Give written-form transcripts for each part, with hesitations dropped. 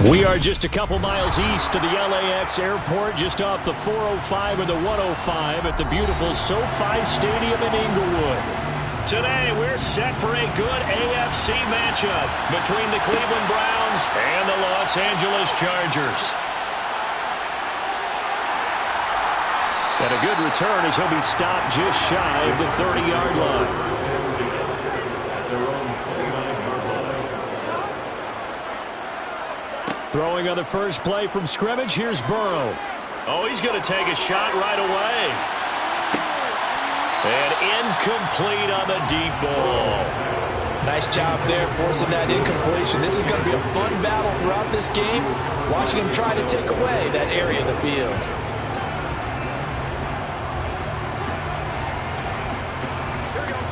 We are just a couple miles east of the LAX airport, just off the 405 and the 105 at the beautiful SoFi Stadium in Inglewood. Today, we're set for a good AFC matchup between the Cleveland Browns and the Los Angeles Chargers. And a good return as he'll be stopped just shy of the 30-yard line. Throwing on the first play from scrimmage, here's Burrow. Oh, he's going to take a shot right away. And incomplete on the deep ball. Nice job there forcing that incompletion. This is going to be a fun battle throughout this game, watching him try to take away that area of the field.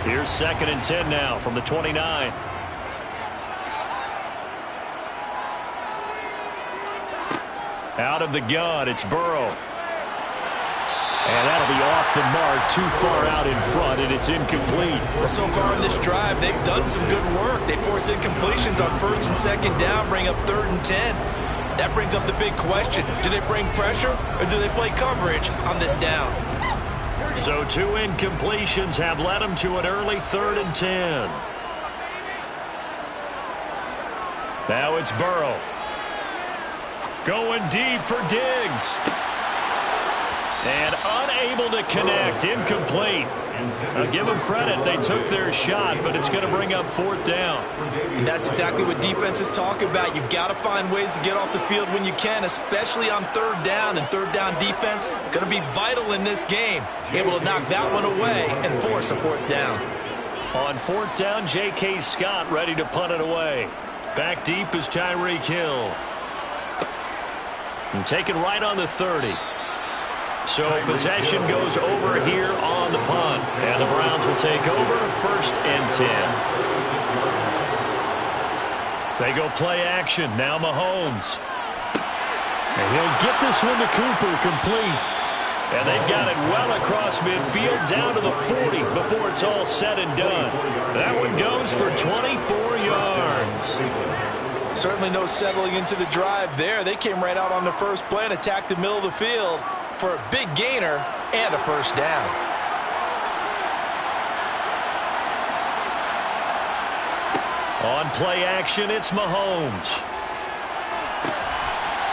Here's 2nd and 10 now from the 29. Out of the gun, it's Burrow. And that'll be off the mark, too far out in front, and it's incomplete. Well, so far in this drive, they've done some good work. They force incompletions on 1st and 2nd down, bring up 3rd and 10. That brings up the big question. Do they bring pressure, or do they play coverage on this down? So 2 incompletions have led them to an early 3rd and 10. Now it's Burrow. Going deep for Diggs. And unable to connect. Incomplete. I'll give them credit. They took their shot, but it's going to bring up 4th down. And that's exactly what defenses talk about. You've got to find ways to get off the field when you can, especially on 3rd down. And 3rd down defense going to be vital in this game. Able to knock that one away and force a 4th down. On 4th down, J.K. Scott ready to punt it away. Back deep is Tyreek Hill. And taken right on the 30. So possession goes over here on the punt. And the Browns will take over 1st and 10. They go play action. Now Mahomes. And he'll get this one to Cooper complete. And they've got it well across midfield down to the 40 before it's all said and done. That one goes for 24 yards. Certainly no settling into the drive there. They came right out on the first play and attacked the middle of the field for a big gainer and a 1st down. On play action, it's Mahomes.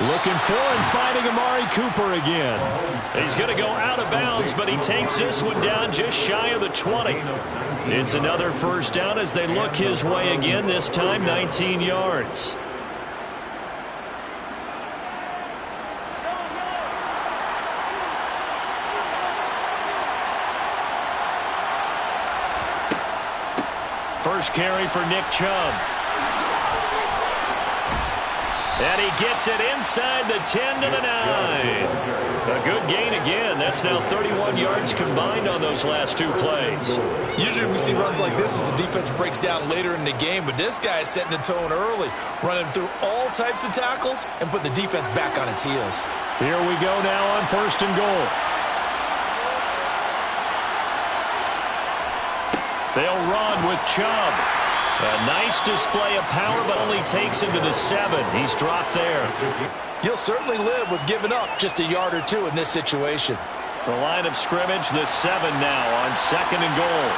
Looking for and finding Amari Cooper again. He's going to go out of bounds, but he takes this one down just shy of the 20. It's another 1st down as they look his way again, this time 19 yards. First carry for Nick Chubb. And he gets it inside the 10 to the 9. A good gain again. That's now 31 yards combined on those last 2 plays. Usually we see runs like this as the defense breaks down later in the game, but this guy is setting the tone early, running through all types of tackles and put the defense back on its heels. Here we go now on 1st and goal. They'll run with Chubb. A nice display of power, but only takes him to the 7. He's dropped there. He'll certainly live with giving up just a yard or 2 in this situation. The line of scrimmage, the 7 now on 2nd and goal.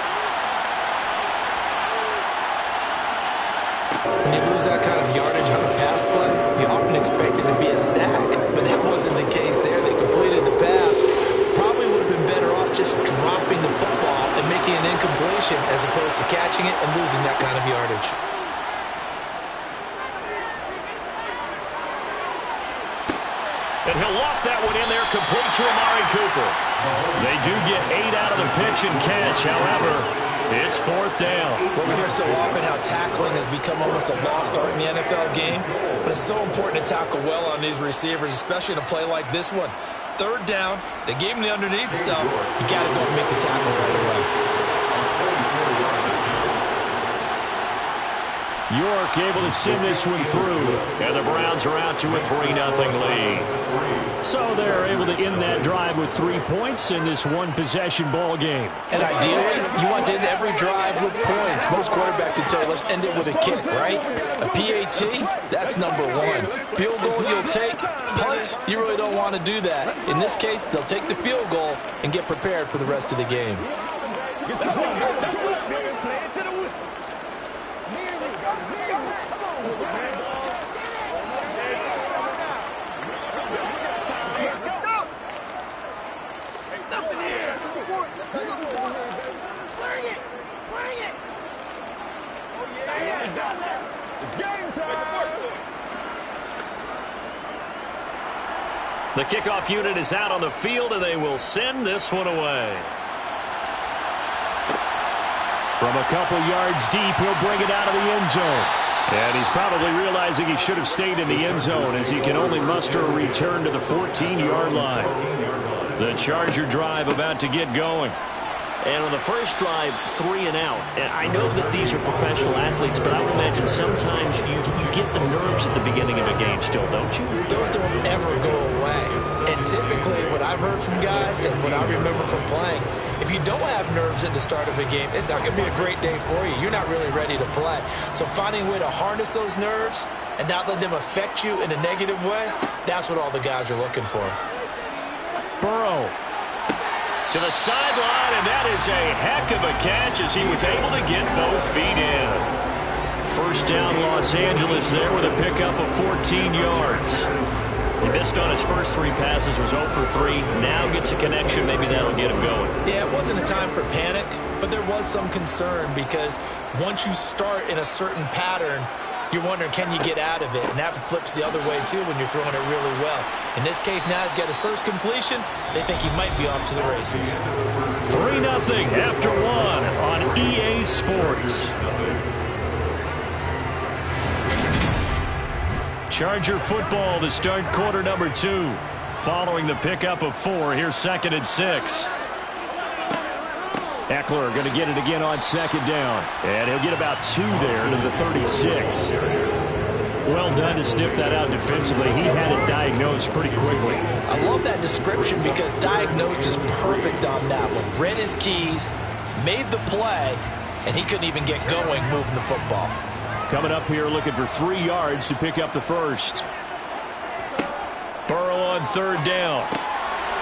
When you lose that kind of yardage on a pass play, you often expect it to be a sack, but that wasn't the case there. They completed the pass. Probably would have been better off just dropping the football and making an incompletion as opposed to catching it and losing that kind of yardage. And he'll loft that one in there, complete to Amari Cooper. They do get 8 out of the pitch and catch. However, it's 4th down. Well, we hear so often how tackling has become almost a lost art in the NFL game, but it's so important to tackle well on these receivers, especially in a play like this one. 3rd down, they gave him the underneath stuff. You got to go and make the tackle right away. York able to send this one through, and the Browns are out to a 3-0 lead. So they're able to end that drive with 3 points in this one-possession ball game. And ideally, you want to end every drive with points. Most quarterbacks would tell you, let's end it with a kick, right? A PAT, that's number one. Field goal you'll take. Punts, you really don't want to do that. In this case, they'll take the field goal and get prepared for the rest of the game. The kickoff unit is out on the field, and they will send this one away. From a couple yards deep, he'll bring it out of the end zone. And he's probably realizing he should have stayed in the end zone as he can only muster a return to the 14-yard line. The Charger drive about to get going. And on the first drive, 3 and out. And I know that these are professional athletes, but I would imagine sometimes you get the nerves at the beginning of a game still, don't you? Those don't ever go away. And typically what I've heard from guys and what I remember from playing, if you don't have nerves at the start of a game, it's not going to be a great day for you. You're not really ready to play. So finding a way to harness those nerves and not let them affect you in a negative way, that's what all the guys are looking for. Burrow to the sideline, and that is a heck of a catch as he was able to get both feet in. First down, Los Angeles there with a pickup of 14 yards. He missed on his first 3 passes, was 0 for 3. Now gets a connection. Maybe that'll get him going. Yeah, it wasn't a time for panic, but there was some concern because once you start in a certain pattern, you're wondering, can you get out of it? And that flips the other way, too, when you're throwing it really well. In this case, now he's got his first completion. They think he might be off to the races. 3-0 after 1 on EA Sports. Charger football to start quarter number 2. Following the pickup of 4, here's 2nd and 6. Eckler going to get it again on 2nd down. And he'll get about 2 there to the 36. Well done to sniff that out defensively. He had it diagnosed pretty quickly. I love that description because diagnosed is perfect on that one. Read his keys, made the play, and he couldn't even get going moving the football. Coming up here looking for 3 yards to pick up the first. Burrow on 3rd down.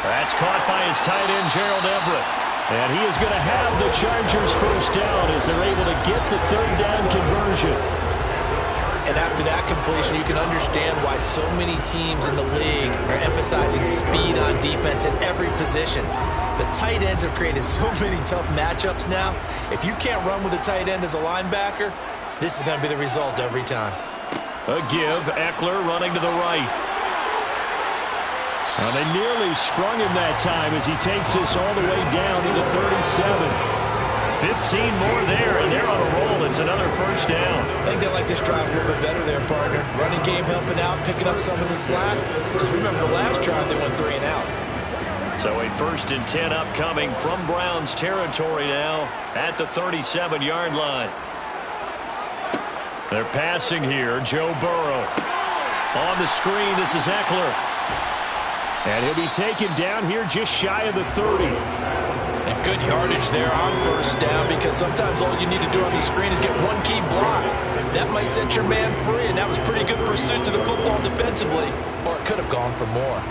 That's caught by his tight end, Gerald Everett. And he is going to have the Chargers first down as they're able to get the 3rd down conversion. And after that completion, you can understand why so many teams in the league are emphasizing speed on defense at every position. The tight ends have created so many tough matchups now. If you can't run with a tight end as a linebacker, this is going to be the result every time. A give, Eckler running to the right. Well, they nearly sprung him that time as he takes this all the way down to the 37. 15 more there, and they're on a roll. It's another first down. I think they like this drive a little bit better there, partner. Running game helping out, picking up some of the slack. Because remember, the last drive they went 3 and out. So a 1st and 10 upcoming from Browns territory now at the 37-yard line. They're passing here. Joe Burrow. On the screen, this is Eckler. And he'll be taken down here just shy of the 30. And good yardage there on first down because sometimes all you need to do on these screens is get one key block. That might set your man free, and that was pretty good pursuit to the football defensively, or it could have gone for more.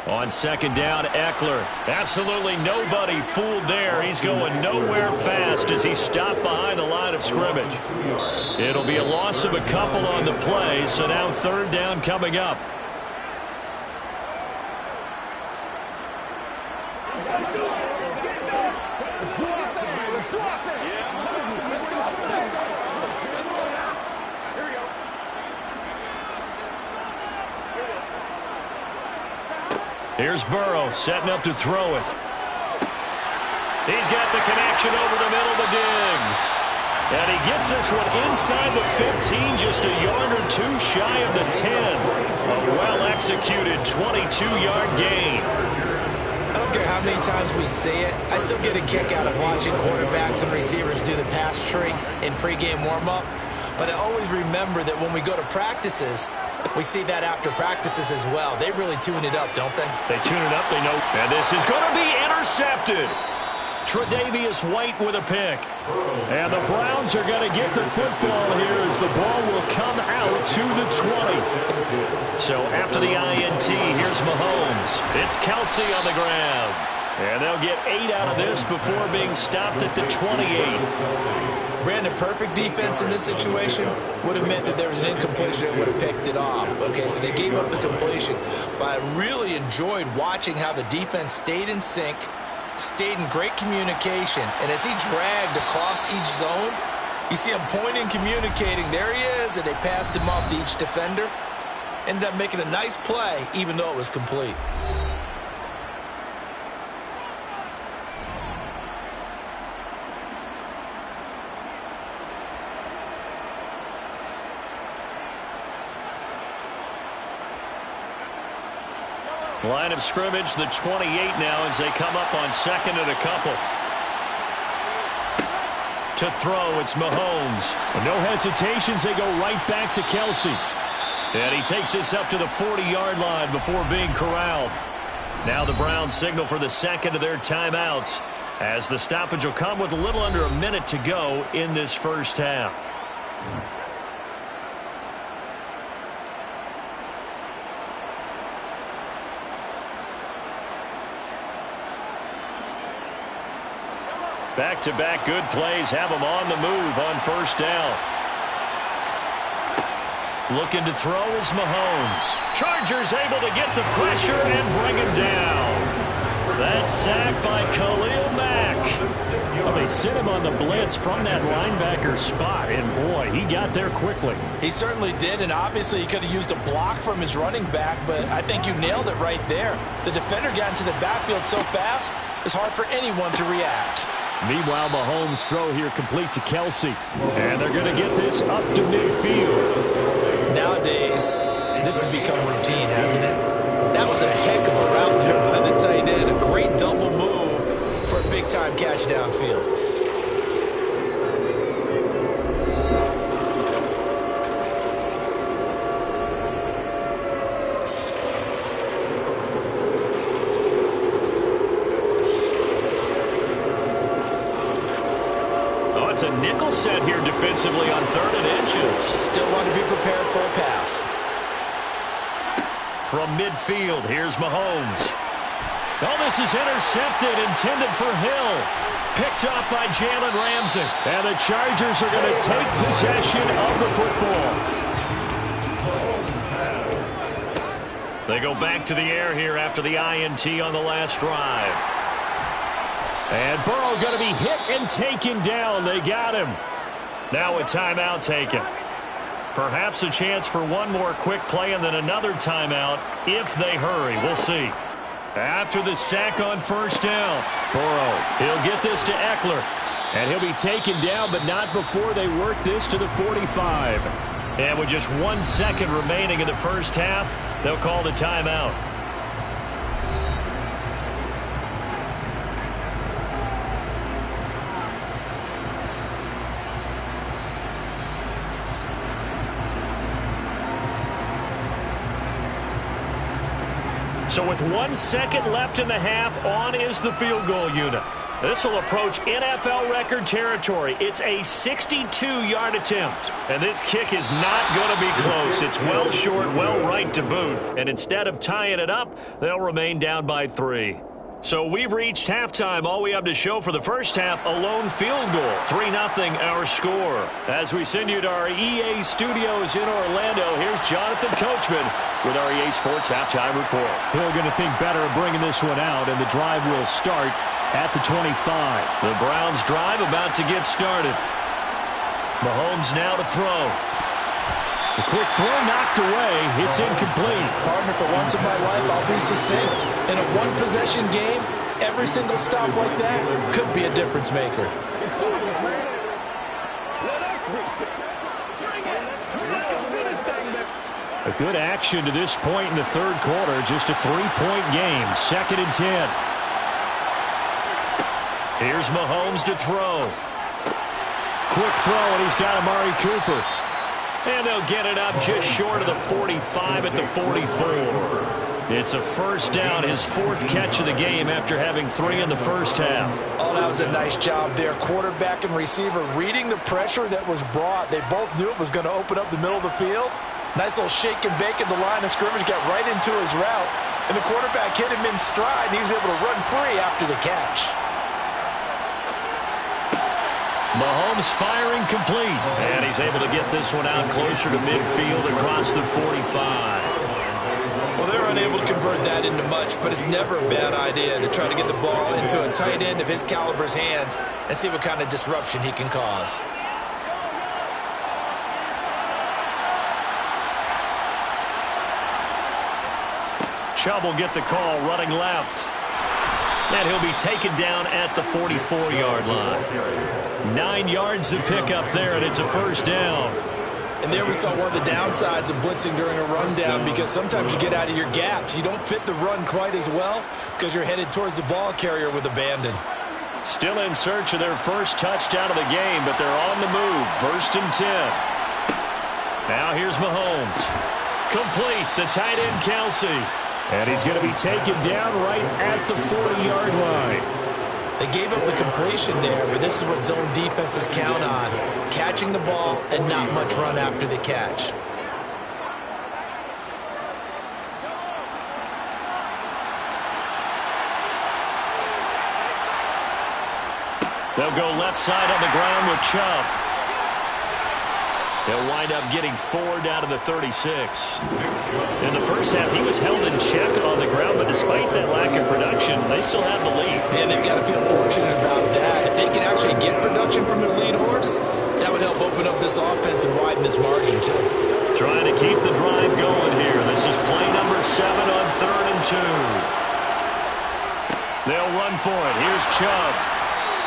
On 2nd down, Eckler. Absolutely nobody fooled there. He's going nowhere fast as he stopped behind the line of scrimmage. It'll be a loss of a couple on the play, so now 3rd down coming up. Here's Burrow setting up to throw it. He's got the connection over the middle to Diggs. And he gets this one inside the 15, just a yard or 2 shy of the 10. A well-executed 22-yard gain. many times we see it. I still get a kick out of watching quarterbacks and receivers do the pass tree in pregame warm-up. But I always remember that when we go to practices, we see that after practices as well. They really tune it up, don't they? They tune it up, they know. And this is going to be intercepted. Tre'Davious White with a pick. And the Browns are going to get the football here as the ball will come out to the 20. So after the INT, here's Mahomes. It's Kelsey on the ground. And they'll get 8 out of this before being stopped at the 28. Brandon, perfect defense in this situation would have meant that there was an incompletion that would have picked it off. Okay, so they gave up the completion. But I really enjoyed watching how the defense stayed in sync, stayed in great communication, and as he dragged across each zone, you see him pointing, communicating. There he is, and they passed him off to each defender. Ended up making a nice play, even though it was complete. Line of scrimmage, the 28 now as they come up on second and a couple. To throw, it's Mahomes. No hesitations, they go right back to Kelsey. And he takes this up to the 40-yard line before being corralled. Now the Browns signal for the second of their timeouts as the stoppage will come with a little under a minute to go in this first half. Back-to-back good plays have them on the move on first down. Looking to throw is Mahomes. Chargers able to get the pressure and bring him down. That sack by Khalil Mack. Well, they sent him on the blitz from that linebacker spot, and boy, he got there quickly. He certainly did, and obviously he could have used a block from his running back, but I think you nailed it right there. The defender got into the backfield so fast, it's hard for anyone to react. Meanwhile, Mahomes' throw here complete to Kelsey. And they're going to get this up to midfield. Nowadays, this has become routine, hasn't it? That was a heck of a route there by the tight end. A great double move for a big-time catch downfield. It's a nickel set here defensively on 3rd and inches. Still want to be prepared for a pass. From midfield, here's Mahomes. Oh, this is intercepted, intended for Hill. Picked up by Jalen Ramsey. And the Chargers are going to take possession of the football. They go back to the air here after the INT on the last drive. And Burrow going to be hit and taken down. They got him. Now a timeout taken. Perhaps a chance for one more quick play and then another timeout if they hurry. We'll see. After the sack on first down, Burrow, he'll get this to Eckler. And he'll be taken down, but not before they work this to the 45. And with just 1 second remaining in the first half, they'll call the timeout. So with 1 second left in the half, on is the field goal unit. This will approach NFL record territory. It's a 62-yard attempt. And this kick is not going to be close. It's well short, well right to boot. And instead of tying it up, they'll remain down by 3. So we've reached halftime. All we have to show for the first half, a lone field goal. 3-0 our score. As we send you to our EA studios in Orlando, here's Jonathan Coachman with our EA Sports Halftime Report. Hill going to think better of bringing this one out, and the drive will start at the 25. The Browns drive about to get started. Mahomes now to throw. The quick throw knocked away. It's incomplete. Partner, for once in my life, I'll be succinct. In a one-possession game, every single stop like that could be a difference maker. A good action to this point in the third quarter. Just a 3-point game. 2nd and 10. Here's Mahomes to throw. Quick throw, and he's got Amari Cooper. And they'll get it up just short of the 45 at the 44. It's a first down, his fourth catch of the game after having 3 in the first half. Oh, that was a nice job there. Quarterback and receiver reading the pressure that was brought. They both knew it was going to open up the middle of the field. Nice little shake and bake at the line of scrimmage, got right into his route. And the quarterback hit him in stride, and he was able to run free after the catch. Mahomes firing complete. And he's able to get this one out closer to midfield across the 45. Well, they're unable to convert that into much, but it's never a bad idea to try to get the ball into a tight end of his caliber's hands and see what kind of disruption he can cause. Chubb will get the call running left. And he'll be taken down at the 44-yard line. 9 yards to pick up there, and it's a first down. And there we saw one of the downsides of blitzing during a rundown, because sometimes you get out of your gaps. You don't fit the run quite as well because you're headed towards the ball carrier with abandon. Still in search of their first touchdown of the game, but they're on the move. 1st and 10. Now here's Mahomes. Complete, the tight end Kelsey. And he's going to be taken down right at the 40-yard line. They gave up the completion there, but this is what zone defenses count on. Catching the ball and not much run after the catch. They'll go left side on the ground with Chubb. They'll wind up getting 4 down to the 36. In the first half, he was held in check on the ground, but despite that lack of production, they still have the lead. And they've got to feel fortunate about that. If they can actually get production from their lead horse, that would help open up this offense and widen this margin, too. Trying to keep the drive going here. This is play number 7 on 3rd and 2. They'll run for it. Here's Chubb.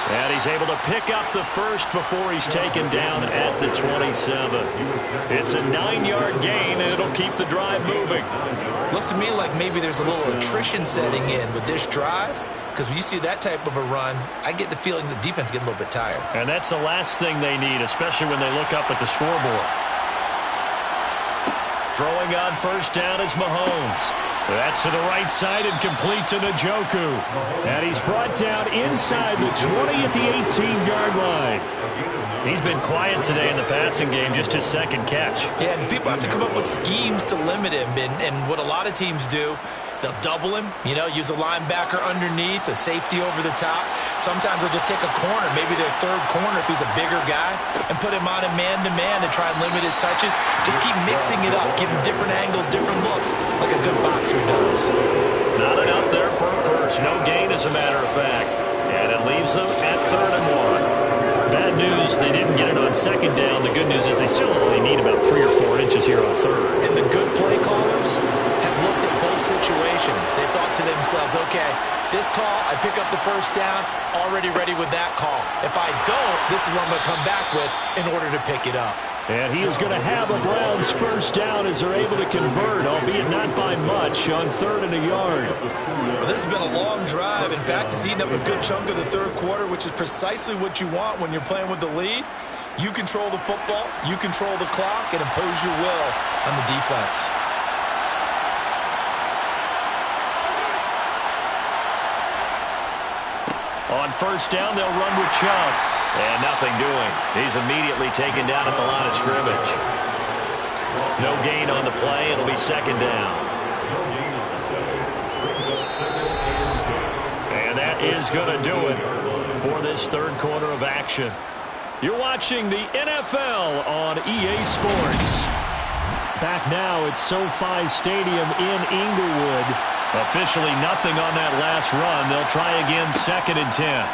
And he's able to pick up the first before he's taken down at the 27. It's a 9-yard gain, and it'll keep the drive moving. Looks to me like maybe there's a little attrition setting in with this drive, because when you see that type of a run, I get the feeling the defense getting a little bit tired. And that's the last thing they need, especially when they look up at the scoreboard. Throwing on first down is Mahomes. That's to the right side and complete to Njoku. And he's brought down inside the 20 at the 18-yard line. He's been quiet today in the passing game, just his second catch. Yeah, and people have to come up with schemes to limit him. And what a lot of teams do, they'll double him, use a linebacker underneath, a safety over the top. Sometimes they'll just take a corner, maybe their third corner if he's a bigger guy, and put him on a man-to-man to try and limit his touches. Just keep mixing it up, give him different angles, different looks, like a good boxer does. Not enough there for a first. No gain, as a matter of fact. And it leaves them at 3rd and 1. Bad news, they didn't get it on 2nd down. The good news is they still only need about 3 or 4 inches here on 3rd. And the good play callers have looked at both situations. They thought to themselves, okay, this call, I pick up the first down, already ready with that call. If I don't, this is what I'm going to come back with in order to pick it up. And he is going to have a Browns first down as they're able to convert, albeit not by much, on 3rd and a yard. Well, this has been a long drive. In fact, it's eaten up a good chunk of the 3rd quarter, which is precisely what you want when you're playing with the lead. You control the football, you control the clock, and impose your will on the defense. On first down, they'll run with Chubb. And nothing doing. He's immediately taken down at the line of scrimmage. No gain on the play. It'll be 2nd down. And that is going to do it for this 3rd quarter of action. You're watching the NFL on EA Sports. Back now at SoFi Stadium in Inglewood. Officially nothing on that last run. They'll try again 2nd and 10.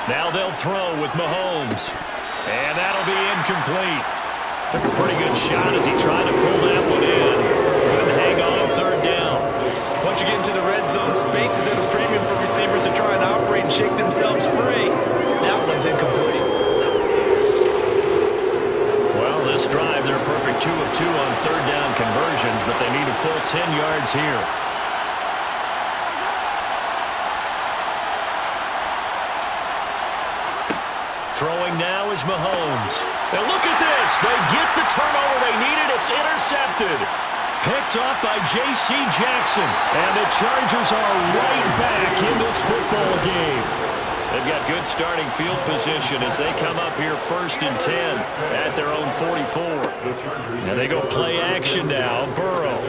Now they'll throw with Mahomes. And that'll be incomplete. Took a pretty good shot as he tried to pull that one in. Couldn't hang on 3rd down. Once you get into the red zone, space is at a premium for receivers to try and operate and shake themselves free. That one's incomplete. Well, this drive, they're a perfect 2 of 2 on 3rd down conversions, but they need a full 10 yards here. Throwing now is Mahomes. And look at this. They get the turnover they needed. It's intercepted. Picked up by J.C. Jackson. And the Chargers are right back in this football game. They've got good starting field position as they come up here 1st and 10 at their own 44. And they go play action now. Burrow.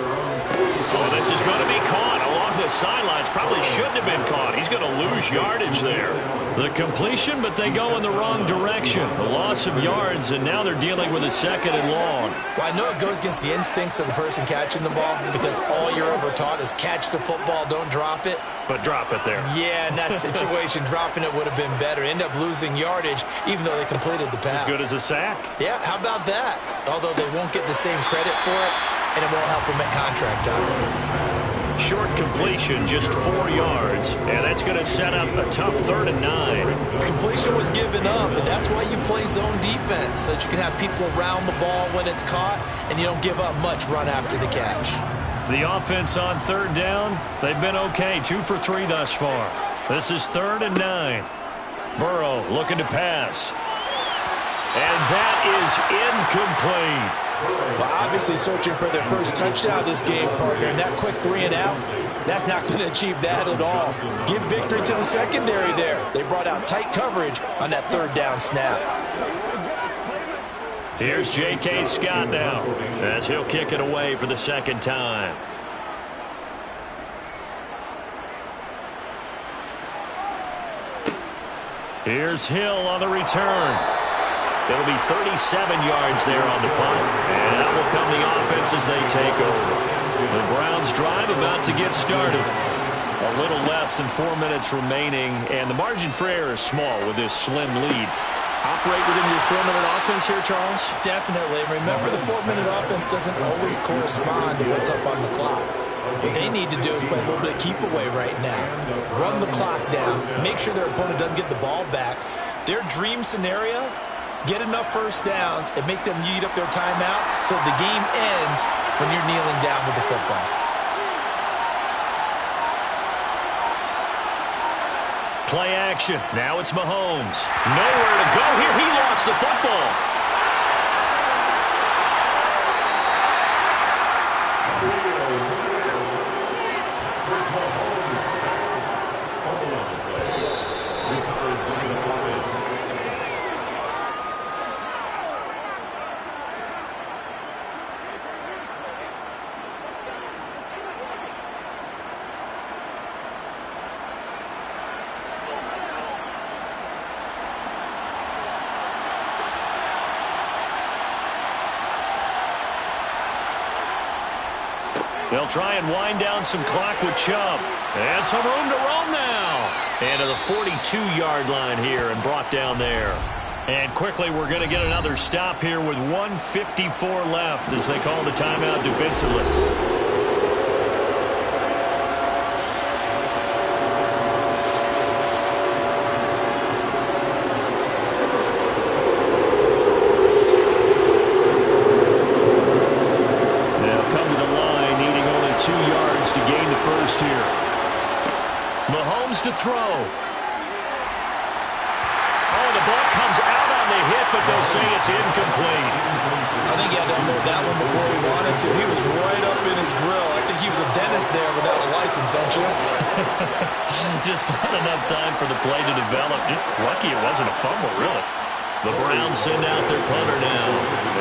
Oh, this is going to be caught along the sidelines. Probably shouldn't have been caught. He's going to lose yardage there. The completion, but they go in the wrong direction. The loss of yards, and now they're dealing with a 2nd and long. Well, I know it goes against the instincts of the person catching the ball because all you're ever taught is catch the football, don't drop it. But drop it there. Yeah, in that situation, dropping it would have been better. End up losing yardage, even though they completed the pass. As good as a sack. Yeah, how about that? Although they won't get the same credit for it, and it won't help them at contract time. Short completion, just 4 yards, and that's going to set up a tough 3rd and 9. Completion was given up, but that's why you play zone defense, so that you can have people around the ball when it's caught, and you don't give up much run after the catch. The offense on 3rd down, they've been okay, 2 for 3 thus far. This is 3rd and 9. Burrow looking to pass. And that is incomplete. Well, obviously searching for their first touchdown this game, partner, and that quick 3 and out, that's not going to achieve that at all. Give victory to the secondary there. They brought out tight coverage on that 3rd down snap. Here's J.K. Scott now as he'll kick it away for the 2nd time. Here's Hill on the return. It'll be 37 yards there on the punt. And that will come the offense as they take over. The Browns drive about to get started. A little less than 4 minutes remaining, and the margin for error is small with this slim lead. Operate within your 4-minute offense here, Charles? Definitely. Remember, the 4-minute offense doesn't always correspond to what's up on the clock. What they need to do is play a little bit of keep away right now. Run the clock down. Make sure their opponent doesn't get the ball back. Their dream scenario, get enough first downs and make them eat up their timeouts so the game ends when you're kneeling down with the football. Play action. Now it's Mahomes. Nowhere to go here. He lost the football. They'll try and wind down some clock with Chubb. And some room to roam now. And to the 42-yard line here and brought down there. And quickly we're going to get another stop here with 1:54 left as they call the timeout defensively. To throw. Oh, the ball comes out on the hit, but they'll say it's incomplete. I think he had to unload that one before he wanted to. He was right up in his grill. I think he was a dentist there without a license, don't you? Just not enough time for the play to develop. Just lucky it wasn't a fumble, really. The Browns send out their punter now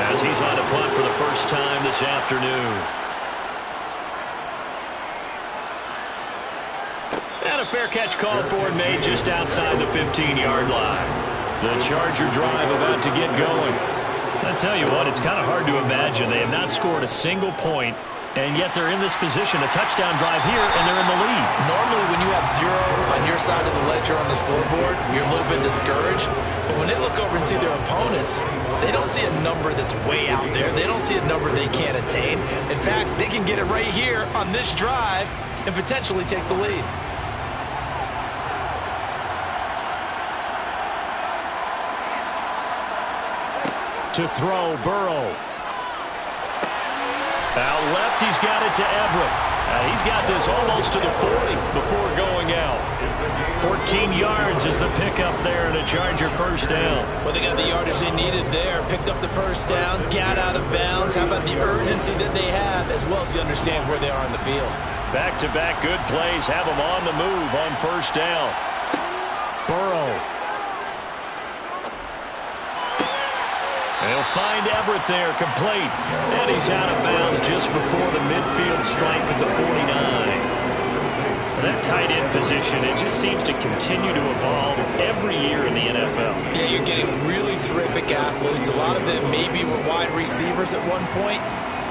as he's on a punt for the first time this afternoon. And a fair catch called for and made just outside the 15-yard line. The Charger drive about to get going. I tell you what, it's kind of hard to imagine. They have not scored a single point, and yet they're in this position, a touchdown drive here, and they're in the lead. Normally when you have 0 on your side of the ledger on the scoreboard, you're a little bit discouraged. But when they look over and see their opponents, they don't see a number that's way out there. They don't see a number they can't attain. In fact, they can get it right here on this drive and potentially take the lead. To throw, Burrow. Out left, he's got it to Everett. He's got this almost to the 40 before going out. 14 yards is the pickup there and a Charger first down. Well, they got the yardage they needed there. Picked up the first down, got out of bounds. How about the urgency that they have as well as they understand where they are in the field? Back-to-back good plays have them on the move on first down. Burrow. They'll find Everett there, complete. And he's out of bounds just before the midfield stripe at the 49. That tight end position, it just seems to continue to evolve every year in the NFL. Yeah, you're getting really terrific athletes. A lot of them maybe were wide receivers at one point.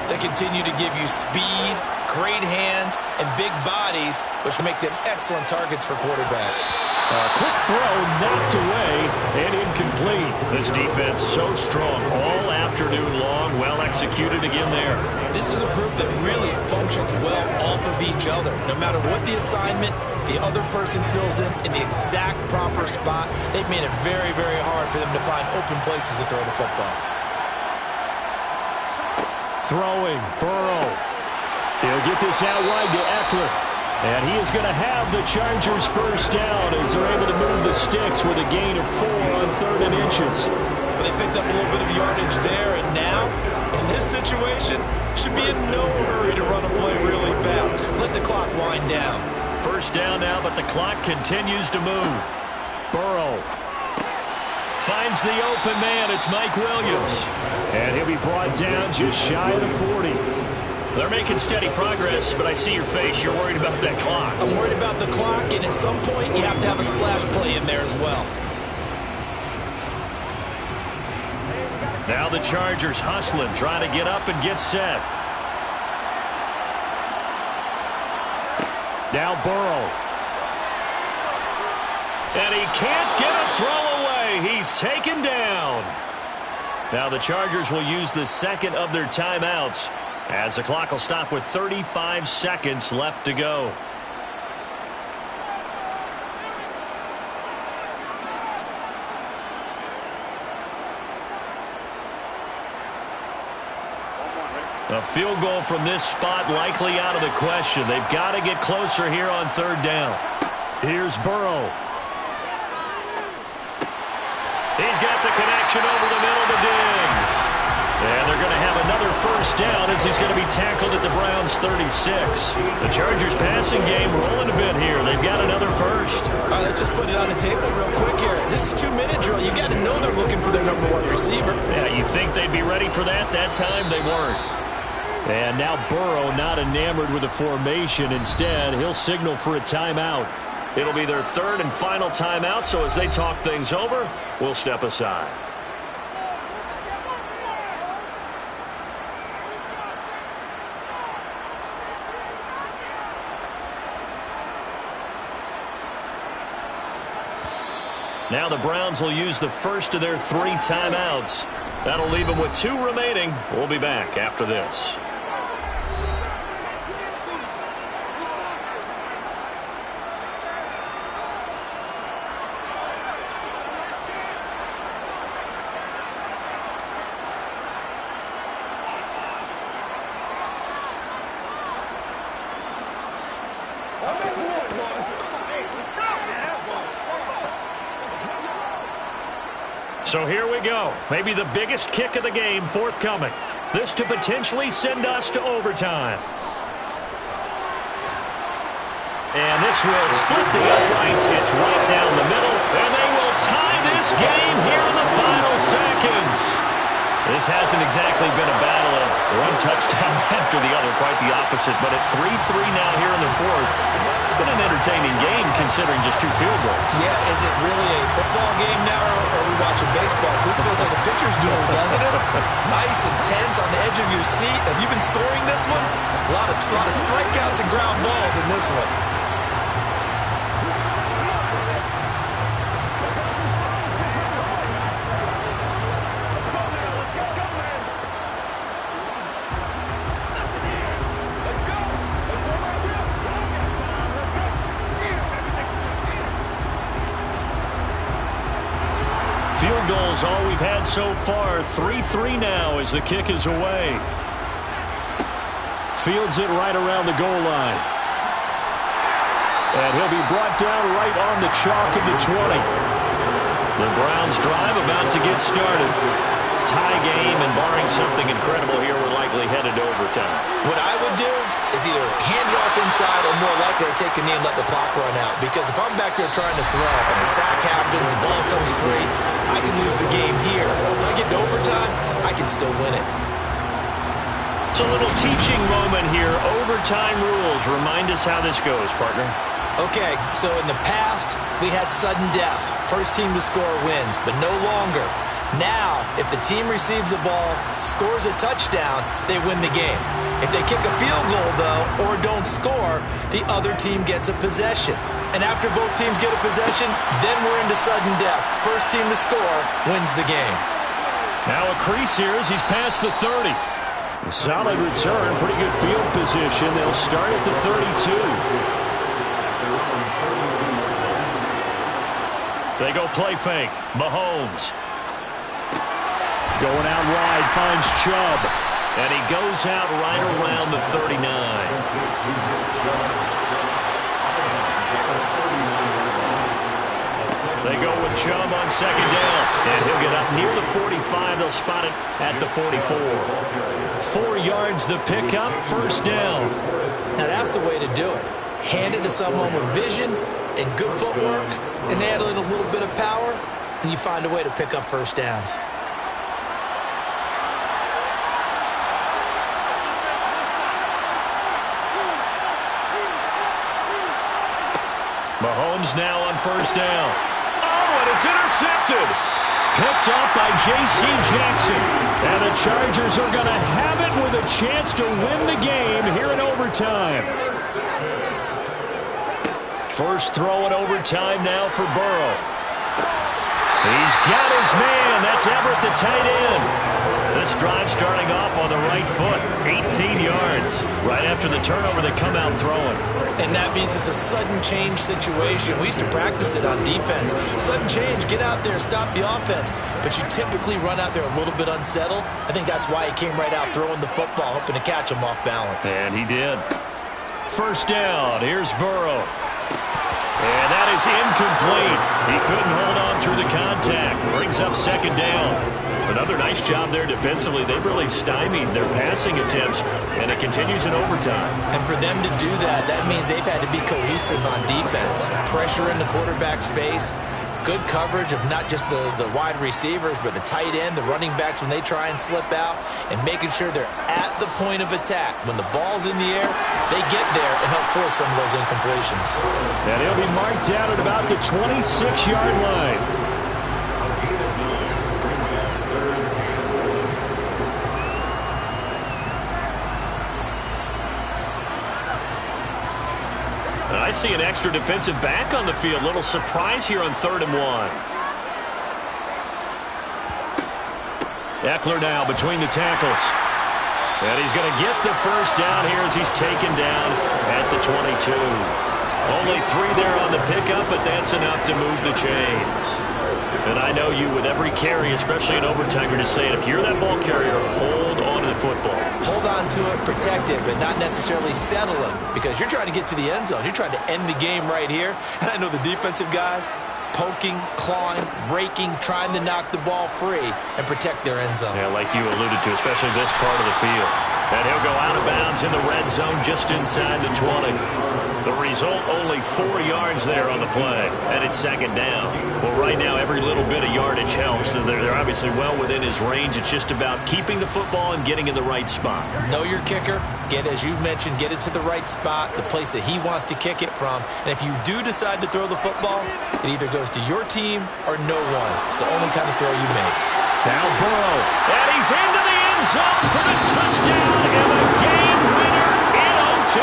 They continue to give you speed, great hands, and big bodies, which make them excellent targets for quarterbacks. A quick throw knocked away and incomplete. This defense so strong all afternoon long. Well executed again there. This is a group that really functions well off of each other. No matter what the assignment, the other person fills in the exact proper spot. They've made it very, very hard for them to find open places to throw the football. Throwing, Burrow. He'll get this out wide to Eckler. And he is going to have the Chargers first down as they're able to move the sticks with a gain of 4 on 3rd and inches. Well, they picked up a little bit of yardage there, and now, in this situation, should be in no hurry to run a play really fast. Let the clock wind down. First down now, but the clock continues to move. Burrow finds the open man. It's Mike Williams. And he'll be brought down just shy of the 40. They're making steady progress, but I see your face. You're worried about that clock. I'm worried about the clock, and at some point, you have to have a splash play in there as well. Now the Chargers hustling, trying to get up and get set. Now Burrow. And he can't get a throw away. He's taken down. Now the Chargers will use the second of their timeouts, as the clock will stop with 35 seconds left to go. A field goal from this spot likely out of the question. They've got to get closer here on 3rd down. Here's Burrow. He's got the connection over the middle to Diggs. And they're going to have another first down as he's going to be tackled at the Browns' 36. The Chargers passing game rolling a bit here. They've got another first. All right, let's just put it on the table real quick here. This is 2-minute drill. You got to know they're looking for their number 1 receiver. Yeah, you think they'd be ready for that? That time they weren't. And now Burrow not enamored with the formation. Instead, he'll signal for a timeout. It'll be their 3rd and final timeout, so as they talk things over, we'll step aside. Now the Browns will use the first of their 3 timeouts. That'll leave them with 2 remaining. We'll be back after this. So here we go. Maybe the biggest kick of the game forthcoming. This to potentially send us to overtime. And this will split the uprights. It's right down the middle. And they will tie this game here in the final seconds. This hasn't exactly been a battle of one touchdown after the other. Quite the opposite. But at 3-3 now here in the 4th, it's been an entertaining game considering just 2 field goals. Yeah, is it really a football game now, or are we watching baseball? This feels like a pitcher's duel, doesn't it? Nice and tense on the edge of your seat. Have you been scoring this one? A lot of strikeouts and ground balls in this one. Field goals all we've had so far. 3-3 now as the kick is away. fields it right around the goal line. And he'll be brought down right on the chalk of the 20. The Browns drive about to get started. Tie game, and barring something incredible here, we're likely headed to overtime. What I would do is either hand it off inside or more likely to take a knee and let the clock run out. Because if I'm back there trying to throw and a sack happens, the ball comes free, I can lose the game here. If I get to overtime, I can still win it. It's a little teaching moment here. Overtime rules. Remind us how this goes, partner. Okay, so in the past, we had sudden death. First team to score wins, but no longer. Now, if the team receives the ball, scores a touchdown, they win the game. If they kick a field goal, though, or don't score, the other team gets a possession. And after both teams get a possession, then we're into sudden death. First team to score wins the game. Now a crease here as he's past the 30. A solid return, pretty good field position. They'll start at the 32. They go play fake. Mahomes. Going out wide, finds Chubb. And he goes out right around the 39. They go with Chubb on second down. And he'll get up near the 45. They'll spot it at the 44. 4 yards the pickup, first down. Now that's the way to do it. Hand it to someone with vision and good footwork and add in a little bit of power, and you find a way to pick up first downs. Mahomes now on first down. Oh, and it's intercepted. Picked off by J.C. Jackson. And the Chargers are going to have it with a chance to win the game here in overtime. First throw in overtime now for Burrow. He's got his man. That's Everett, the tight end. This drive starting off on the right foot. 18 yards. Right after the turnover, they come out throwing. And that means it's a sudden change situation. We used to practice it on defense. Sudden change, get out there, stop the offense. But you typically run out there a little bit unsettled. I think that's why he came right out throwing the football, hoping to catch him off balance. And he did. First down. Here's Burrow. And that is incomplete. He couldn't hold on through the contact. Brings up second down. Another nice job there defensively. They've really stymied their passing attempts, and it continues in overtime. And for them to do that, that means they've had to be cohesive on defense. Pressure in the quarterback's face. Good coverage of not just the wide receivers, but the tight end, the running backs when they try and slip out, and making sure they're at the point of attack. When the ball's in the air, they get there and help force some of those incompletions. And he'll be marked down at about the 26-yard line. I see an extra defensive back on the field. Little surprise here on 3rd and 1. Eckler now between the tackles. And he's going to get the first down here as he's taken down at the 22. Only 3 there on the pickup, but that's enough to move the chains. And I know you, with every carry, especially in overtime, you're just saying, if you're that ball carrier, hold on to the football. Hold on to it, protect it, but not necessarily settle it, because you're trying to get to the end zone. You're trying to end the game right here. And I know the defensive guys, poking, clawing, raking, trying to knock the ball free and protect their end zone. Yeah, like you alluded to, especially this part of the field. And he'll go out of bounds in the red zone just inside the 20. The result, only 4 yards there on the play, and it's second down. Well, right now, every little bit of yardage helps, and they're obviously well within his range. It's just about keeping the football and getting in the right spot. Know your kicker. Get, as you mentioned, get it to the right spot, the place that he wants to kick it from. And if you do decide to throw the football, it either goes to your team or no one. It's the only kind of throw you make. Now Burrow, and he's into the end zone for the touchdown and the game winner in OT.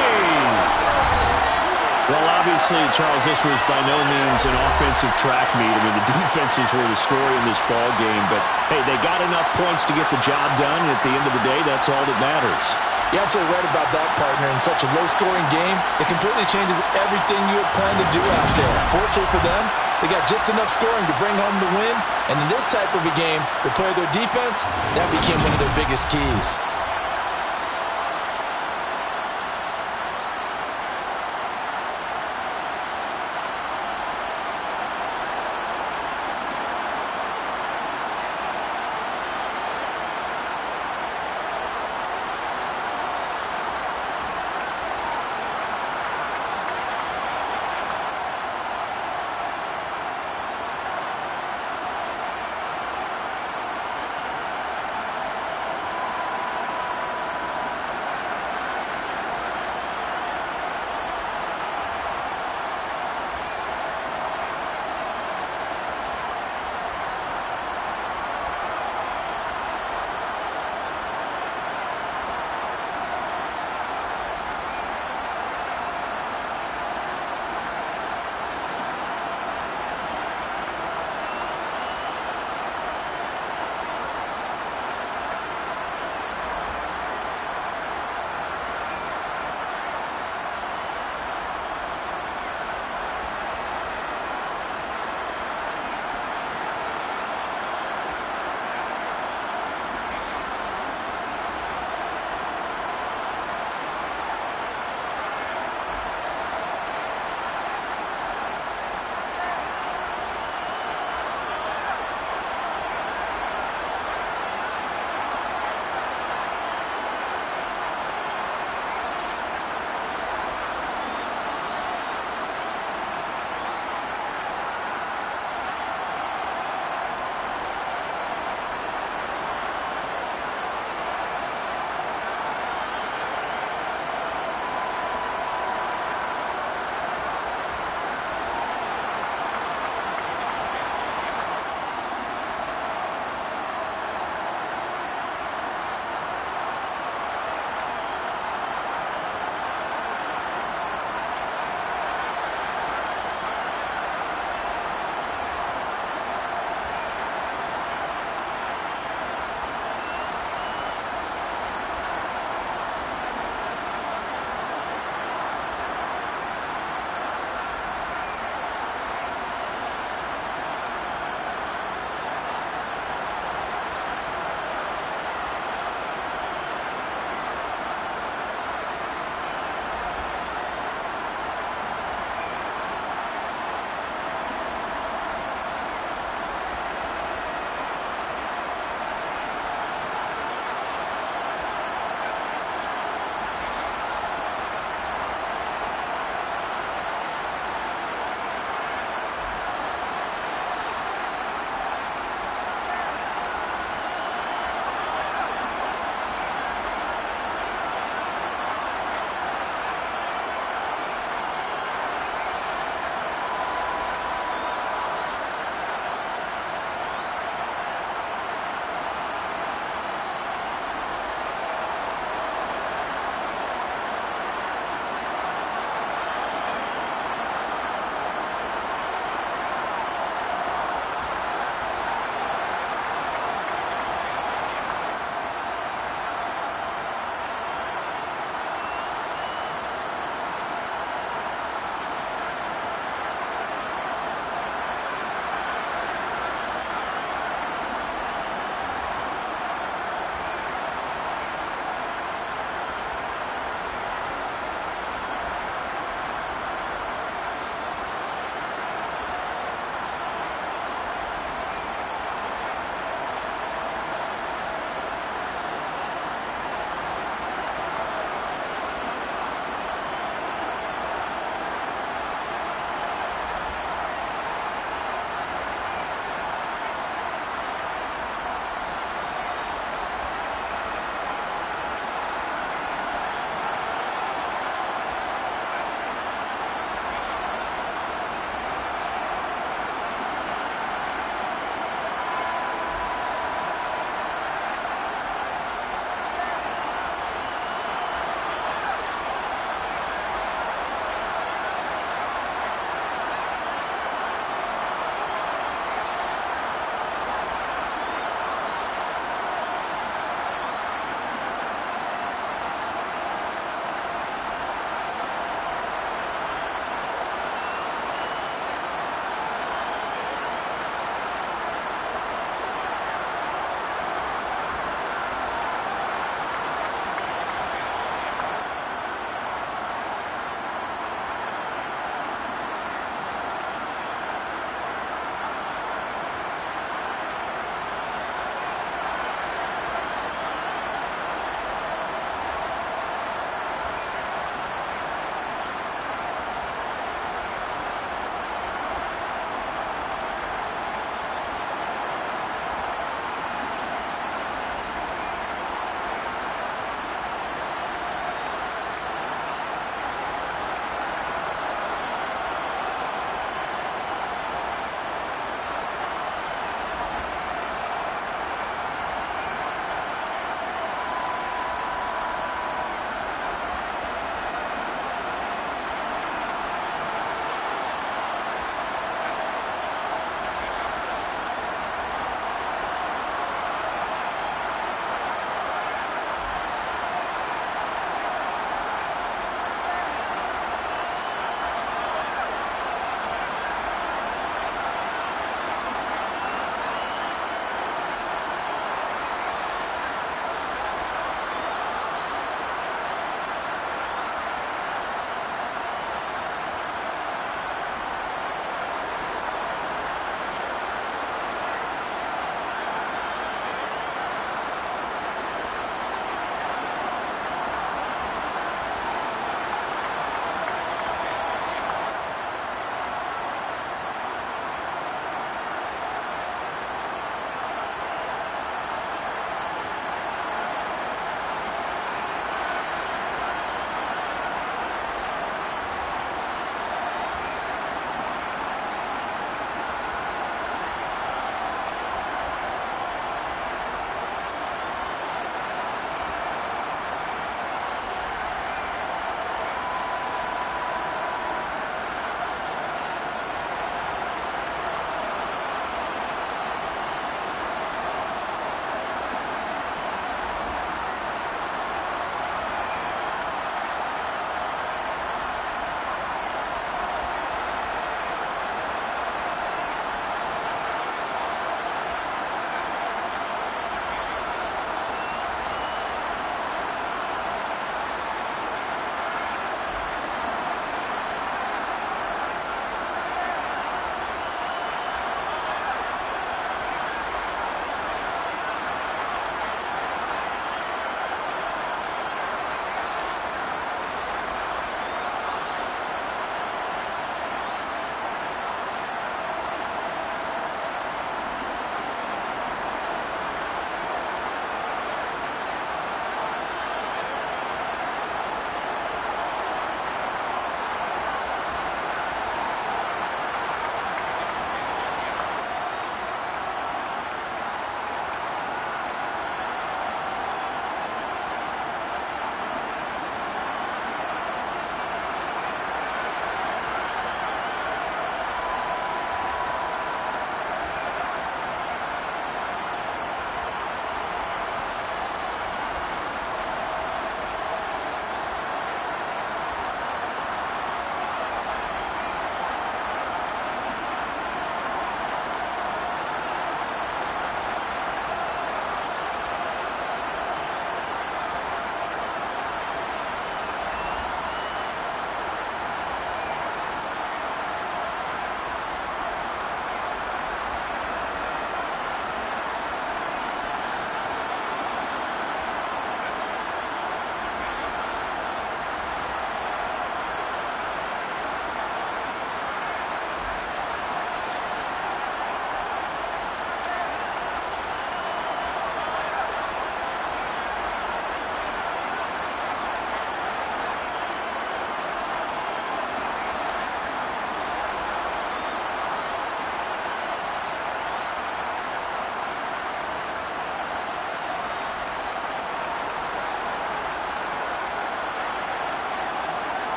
Well, obviously, Charles, this was by no means an offensive track meet. I mean, the defenses were the story in this ball game, but hey, they got enough points to get the job done, and at the end of the day, that's all that matters. You're absolutely right about that, partner. In such a low-scoring game, it completely changes everything you had planned to do out there. Fortunately for them, they got just enough scoring to bring home the win, and in this type of a game, to play their defense, that became one of their biggest keys.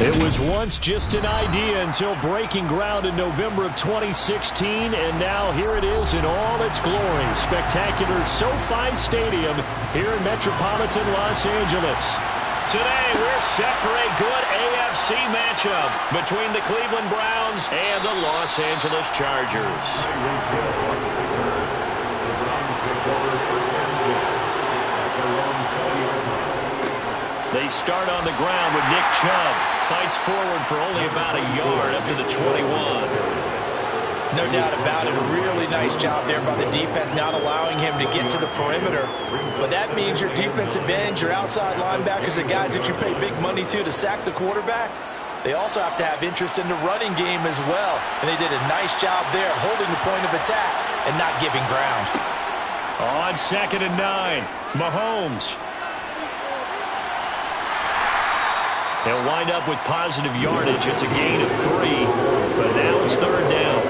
It was once just an idea until breaking ground in November of 2016, and now here it is in all its glory. Spectacular SoFi Stadium here in metropolitan Los Angeles. Today, we're set for a good AFC matchup between the Cleveland Browns and the Los Angeles Chargers. They start on the ground with Nick Chubb. Fights forward for only about a yard up to the 21. No doubt about it. A really nice job there by the defense, not allowing him to get to the perimeter. But that means your defensive ends, your outside linebackers, the guys that you pay big money to sack the quarterback, they also have to have interest in the running game as well. And they did a nice job there holding the point of attack and not giving ground. On 2nd and 9, Mahomes. They'll wind up with positive yardage. It's a gain of 3, but now it's 3rd down.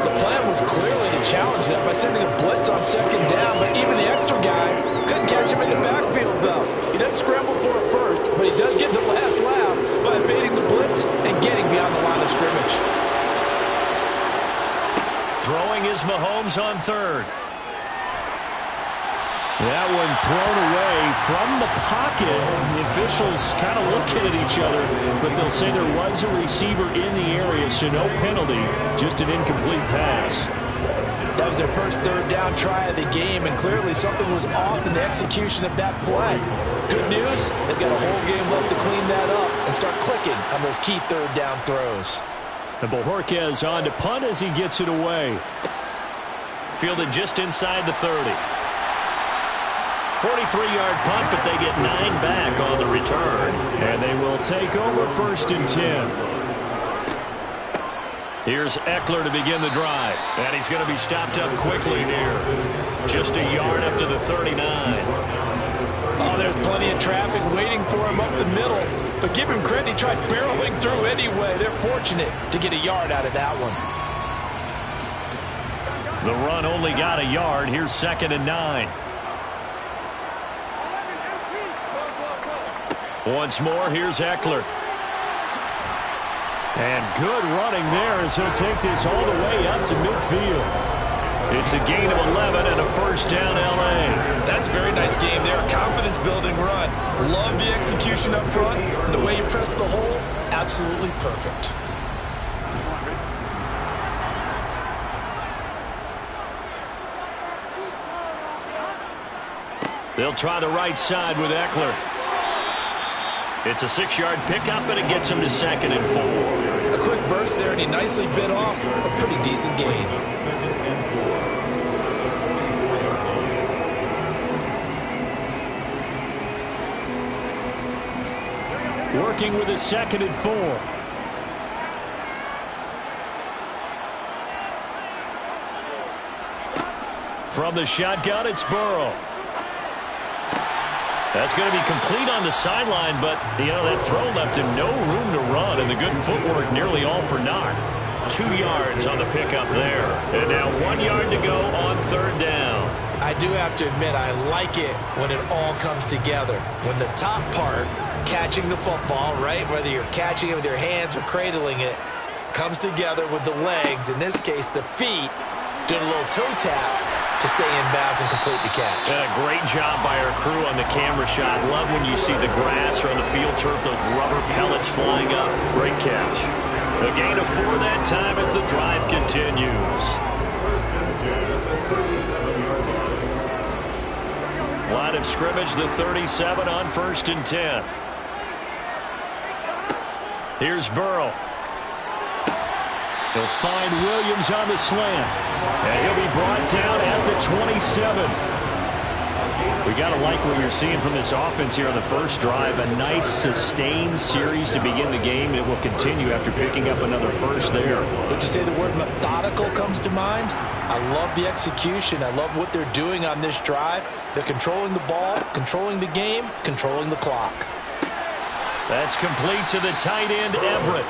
The plan was clearly to challenge them by sending a blitz on 2nd down, but even the extra guys couldn't catch him in the backfield, though. He doesn't scramble for it first, but he does get the last laugh by evading the blitz and getting beyond the line of scrimmage. Throwing is Mahomes on 3rd. That one thrown away from the pocket. The officials kind of looking at each other, but they'll say there was a receiver in the area, so no penalty, just an incomplete pass. That was their first 3rd down try of the game, and clearly something was off in the execution of that play. Good news, they've got a whole game left to clean that up and start clicking on those key 3rd down throws. And Bojorquez on to punt as he gets it away. Fielded just inside the 30. 43-yard punt, but they get 9 back on the return. And they will take over 1st and 10. Here's Eckler to begin the drive. And he's going to be stopped up quickly here. Just a yard up to the 39. Oh, there's plenty of traffic waiting for him up the middle. But give him credit, he tried barreling through anyway. They're fortunate to get a yard out of that one. The run only got a yard. Here's 2nd and 9. Once more, here's Eckler. And good running there as he'll take this all the way up to midfield. It's a gain of 11 and a 1st down, L.A. That's a very nice game there. Confidence-building run. Love the execution up front. And the way you press the hole, absolutely perfect. They'll try the right side with Eckler. It's a 6-yard pickup, and it gets him to 2nd and 4. A quick burst there, and he nicely bit off a pretty decent gain. Working with a 2nd and 4. From the shotgun, it's Burrow. That's going to be complete on the sideline, but, that throw left him no room to run, and the good footwork nearly all for naught. 2 yards on the pickup there. And now 1 yard to go on 3rd down. I do have to admit, I like it when it all comes together. When the top part, catching the football, right, whether you're catching it with your hands or cradling it, comes together with the legs, in this case the feet, doing a little toe tap to stay in bounds and complete the catch. And a great job by our crew on the camera shot. Love when you see the grass or on the field turf, those rubber pellets flying up. Great catch. A gain of 4 that time as the drive continues. Line of scrimmage, the 37 on 1st and 10. Here's Burrow. He'll find Williams on the slant. And he'll be brought down at the 27. We got to like what you're seeing from this offense here on the first drive. A nice, sustained series to begin the game. It will continue after picking up another first there. Would you say the word methodical comes to mind? I love the execution. I love what they're doing on this drive. They're controlling the ball, controlling the game, controlling the clock. That's complete to the tight end, Everett.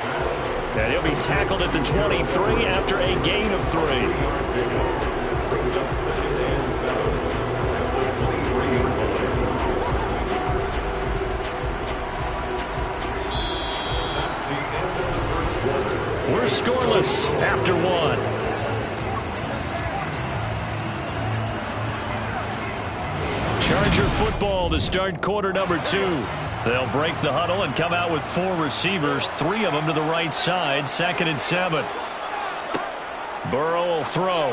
And he'll be tackled at the 23 after a gain of 3. 1. Charger football to start quarter number 2. They'll break the huddle and come out with 4 receivers, 3 of them to the right side, 2nd and 7. Burrow will throw.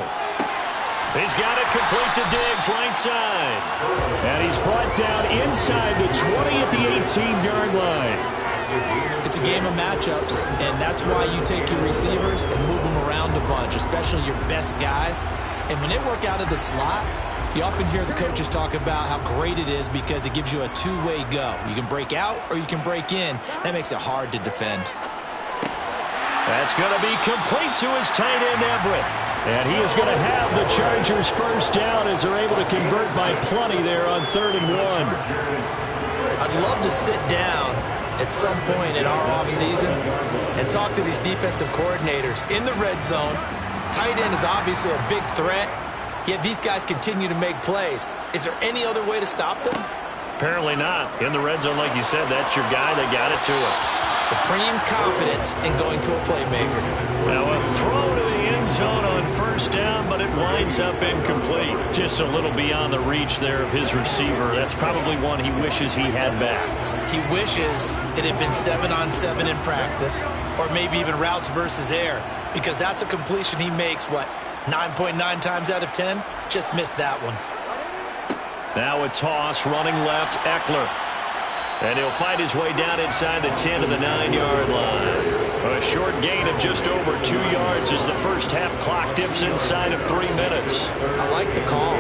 He's got it complete to Diggs, right side. And he's brought down inside the 20 at the 18-yard line. It's a game of matchups, and that's why you take your receivers and move them around a bunch, especially your best guys. And when they work out of the slot, you often hear the coaches talk about how great it is because it gives you a two-way go. You can break out or you can break in. That makes it hard to defend. That's going to be complete to his tight end, Everett. And he is going to have the Chargers first down as they're able to convert by plenty there on 3rd and 1. I'd love to sit down at some point in our offseason and talk to these defensive coordinators. In the red zone, tight end is obviously a big threat, yet these guys continue to make plays. Is there any other way to stop them? Apparently not. In the red zone, like you said, that's your guy. They got it to him. Supreme confidence in going to a playmaker. Now a throw to the end zone on first down, but it winds up incomplete. Just a little beyond the reach there of his receiver. That's probably one he wishes he had back. He wishes it had been 7-on-7 in practice, or maybe even routes versus air, because that's a completion he makes, 9.9 times out of 10? Just missed that one. Now a toss, running left, Eckler. And he'll find his way down inside the 10 to the 9-yard line. A short gain of just over 2 yards as the first half clock dips inside of 3 minutes. I like the call.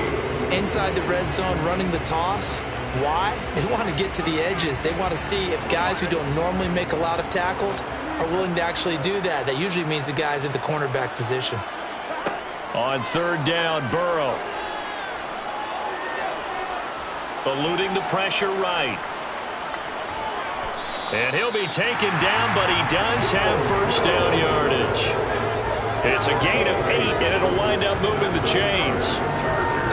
Inside the red zone, running the toss. Why? They want to get to the edges. They want to see if guys who don't normally make a lot of tackles are willing to actually do that. That usually means the guy's in the cornerback position. On 3rd down, Burrow. Eluding the pressure right. And he'll be taken down, but he does have first down yardage. It's a gain of 8, and it'll wind up moving the chains.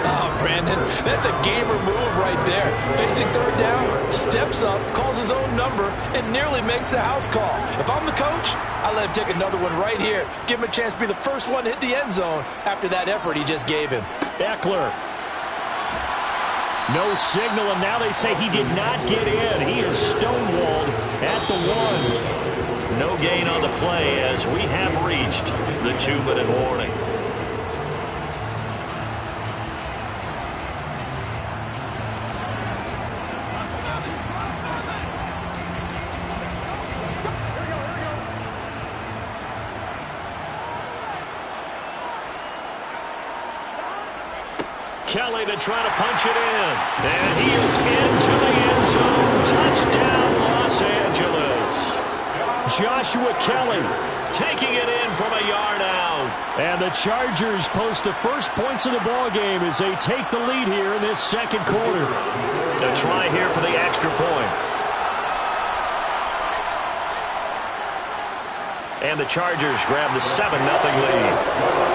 Oh, Brandon, that's a gamer move right there. Facing 3rd down, steps up, calls his own number, and nearly makes the house call. If I'm the coach, I let him take another one right here. Give him a chance to be the first one to hit the end zone after that effort he just gave him. Eckler. No signal, and now they say he did not get in. He is stonewalled at the 1. No gain on the play as we have reached the 2-minute warning. Kelly to try to punch it in. And he is into the end zone. Touchdown, Los Angeles. Joshua Kelly taking it in from a yard out. And the Chargers post the first points of the ball game as they take the lead here in this 2nd quarter. A try here for the extra point. And the Chargers grab the 7-0 lead.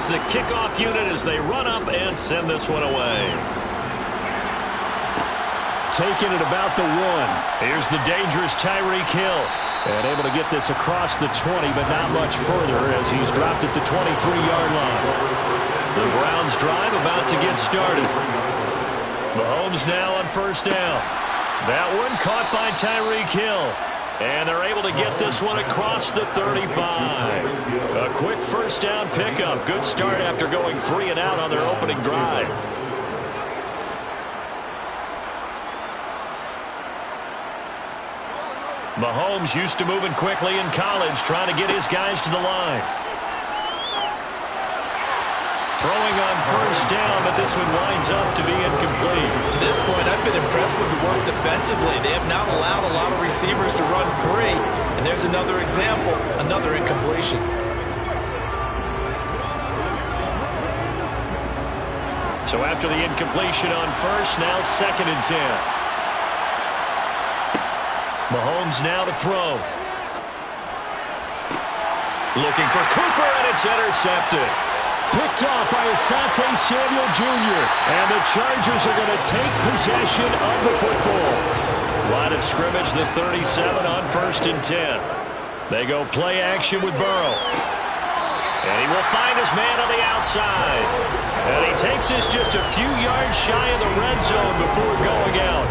The kickoff unit as they run up and send this one away. Taking it about the 1. Here's the dangerous Tyreek Hill. And able to get this across the 20, but not much further as he's dropped at the 23-yard line. The Browns drive about to get started. Mahomes now on first down. That one caught by Tyreek Hill. And they're able to get this one across the 35. A quick first down pickup. Good start after going 3 and out on their opening drive. Mahomes used to moving quickly in college, trying to get his guys to the line. Throwing on first down, but this one winds up to be incomplete. To this point, I've been impressed with the work defensively. They have not allowed a lot of receivers to run free. And there's another example, another incompletion. So after the incompletion on first, now 2nd and 10. Mahomes now to throw. Looking for Cooper, and it's intercepted. Picked off by Asante Samuel Jr. And the Chargers are going to take possession of the football. Line of scrimmage, the 37 on 1st and 10. They go play action with Burrow. And he will find his man on the outside. And he takes us just a few yards shy of the red zone before going out.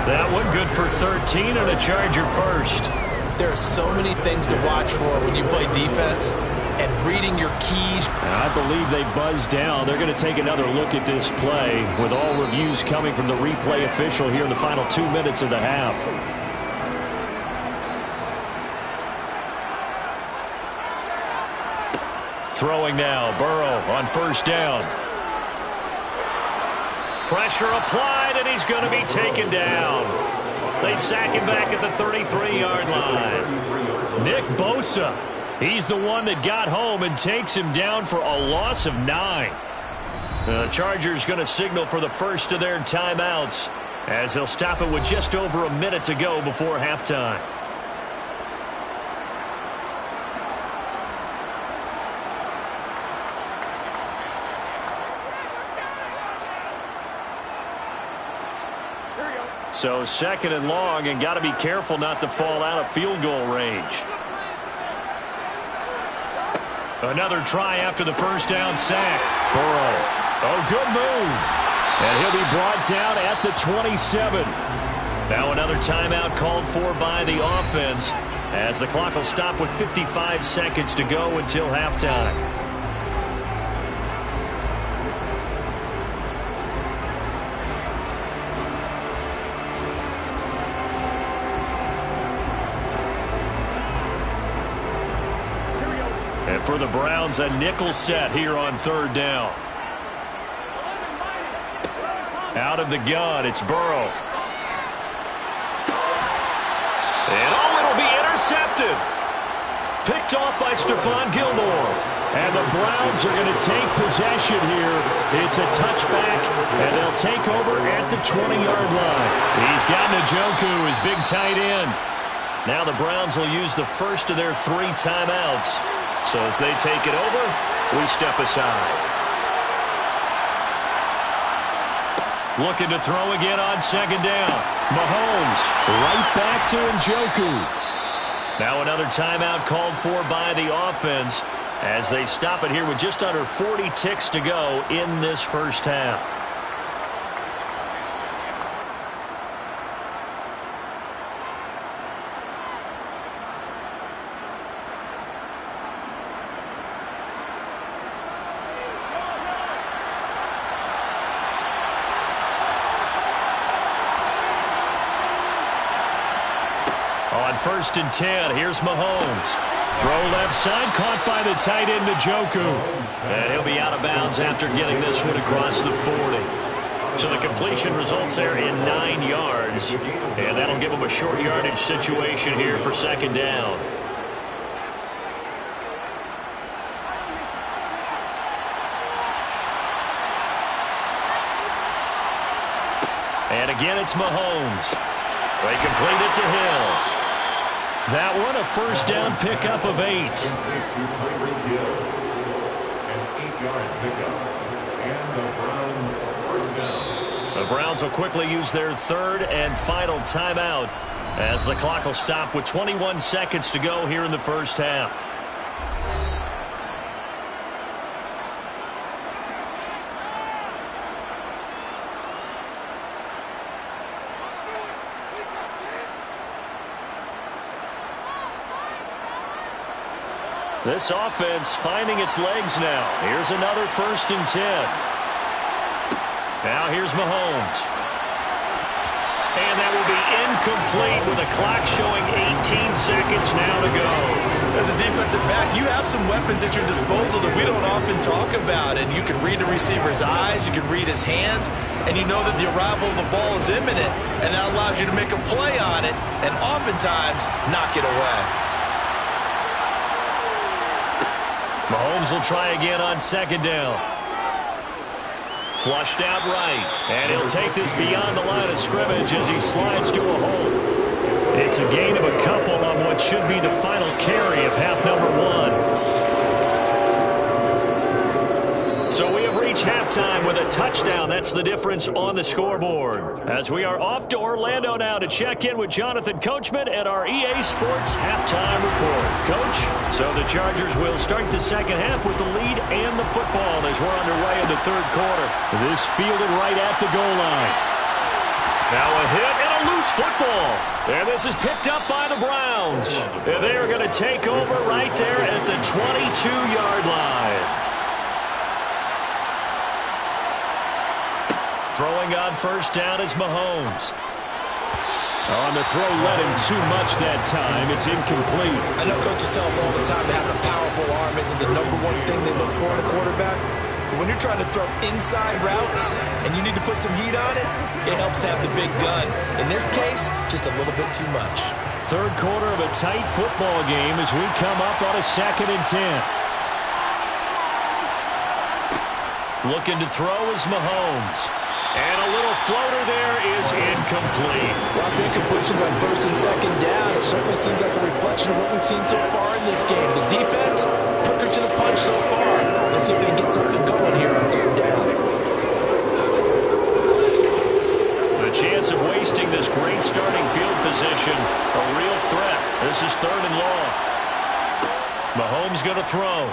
That one good for 13 and a Charger first. There are so many things to watch for when you play defense, and reading your keys. And I believe they buzzed down. They're going to take another look at this play with all reviews coming from the replay official here in the final 2 minutes of the half. Throwing now, Burrow on first down. Pressure applied, and he's going to be taken down. They sack him back at the 33-yard line. Nick Bosa, he's the one that got home and takes him down for a loss of 9. The Chargers going to signal for the first of their timeouts as they'll stop it with just over a minute to go before halftime. So 2nd and long, and got to be careful not to fall out of field goal range. Another try after the first down sack. Burrow. Oh, good move. And he'll be brought down at the 27. Now another timeout called for by the offense as the clock will stop with 55 seconds to go until halftime. And for the Browns, a nickel set here on 3rd down. Out of the gun, it's Burrow. And it'll be intercepted. Picked off by Stephon Gilmore. And the Browns are going to take possession here. It's a touchback, and they'll take over at the 20-yard line. He's got Njoku, his big tight end. Now the Browns will use the first of their 3 timeouts. So as they take it over, we step aside. Looking to throw again on 2nd down. Mahomes right back to Njoku. Now another timeout called for by the offense as they stop it here with just under 40 ticks to go in this first half. On 1st and 10, here's Mahomes. Throw left side, caught by the tight end, Njoku. And he'll be out of bounds after getting this one across the 40. So the completion results there in 9 yards. And that'll give him a short yardage situation here for 2nd down. And again, it's Mahomes. They complete it to Hill. That one, a first down pickup of 8. An 8-yard pickup. And the Browns first down. The Browns will quickly use their 3rd and final timeout as the clock will stop with 21 seconds to go here in the first half. This offense finding its legs now. Here's another 1st and 10. Now here's Mahomes. And that will be incomplete with the clock showing 18 seconds now to go. As a defensive back, you have some weapons at your disposal that we don't often talk about. And you can read the receiver's eyes, you can read his hands, and you know that the arrival of the ball is imminent. And that allows you to make a play on it and oftentimes knock it away. Mahomes will try again on second down. Flushed out right. And he'll take this beyond the line of scrimmage as he slides to a hole. It's a gain of a couple on what should be the final carry of half number one. So we have reached halftime with a touchdown. That's the difference on the scoreboard. As we are off to Orlando now to check in with Jonathan Coachman at our EA Sports Halftime Report. Coach, so the Chargers will start the second half with the lead and the football as we're underway in the third quarter. This fielded right at the goal line. Now a hit and a loose football. And this is picked up by the Browns. And they are going to take over right there at the 22-yard line. Throwing on first down is Mahomes. On the throw, led him too much that time. It's incomplete. I know coaches tell us all the time that having a powerful arm isn't the number one thing they look for in a quarterback. But when you're trying to throw inside routes and you need to put some heat on it, it helps have the big gun. In this case, just a little bit too much. Third quarter of a tight football game as we come up on a 2nd and 10. Looking to throw is Mahomes. And a little floater there is incomplete. Well, I think completions on first and second down. It certainly seems like a reflection of what we've seen so far in this game. The defense, quicker to the punch so far. Let's see if they can get something going here on third down. The chance of wasting this great starting field position, a real threat. This is 3rd and long. Mahomes going to throw.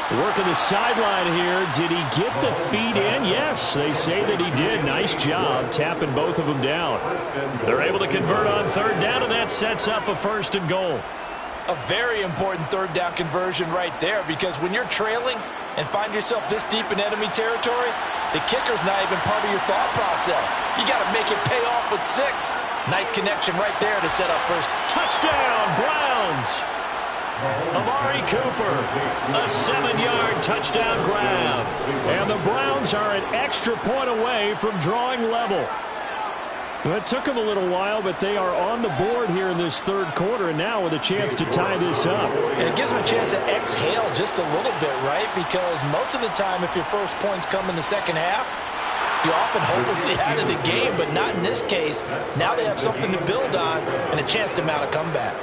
Working the sideline here. Did he get the feet in? Yes, they say that he did. Nice job tapping both of them down. They're able to convert on third down, and that sets up a 1st and goal. A very important third down conversion right there, because when you're trailing and find yourself this deep in enemy territory, the kicker's not even part of your thought process. You got to make it pay off with 6. Nice connection right there to set up first. Touchdown, Browns! Amari Cooper, a 7-yard touchdown grab. And the Browns are an extra point away from drawing level. Well, it took them a little while, but they are on the board here in this third quarter, and now with a chance to tie this up. And it gives them a chance to exhale just a little bit, right? Because most of the time, if your first points come in the second half, you're often hopelessly out of the game, but not in this case. Now they have something to build on and a chance to mount a comeback.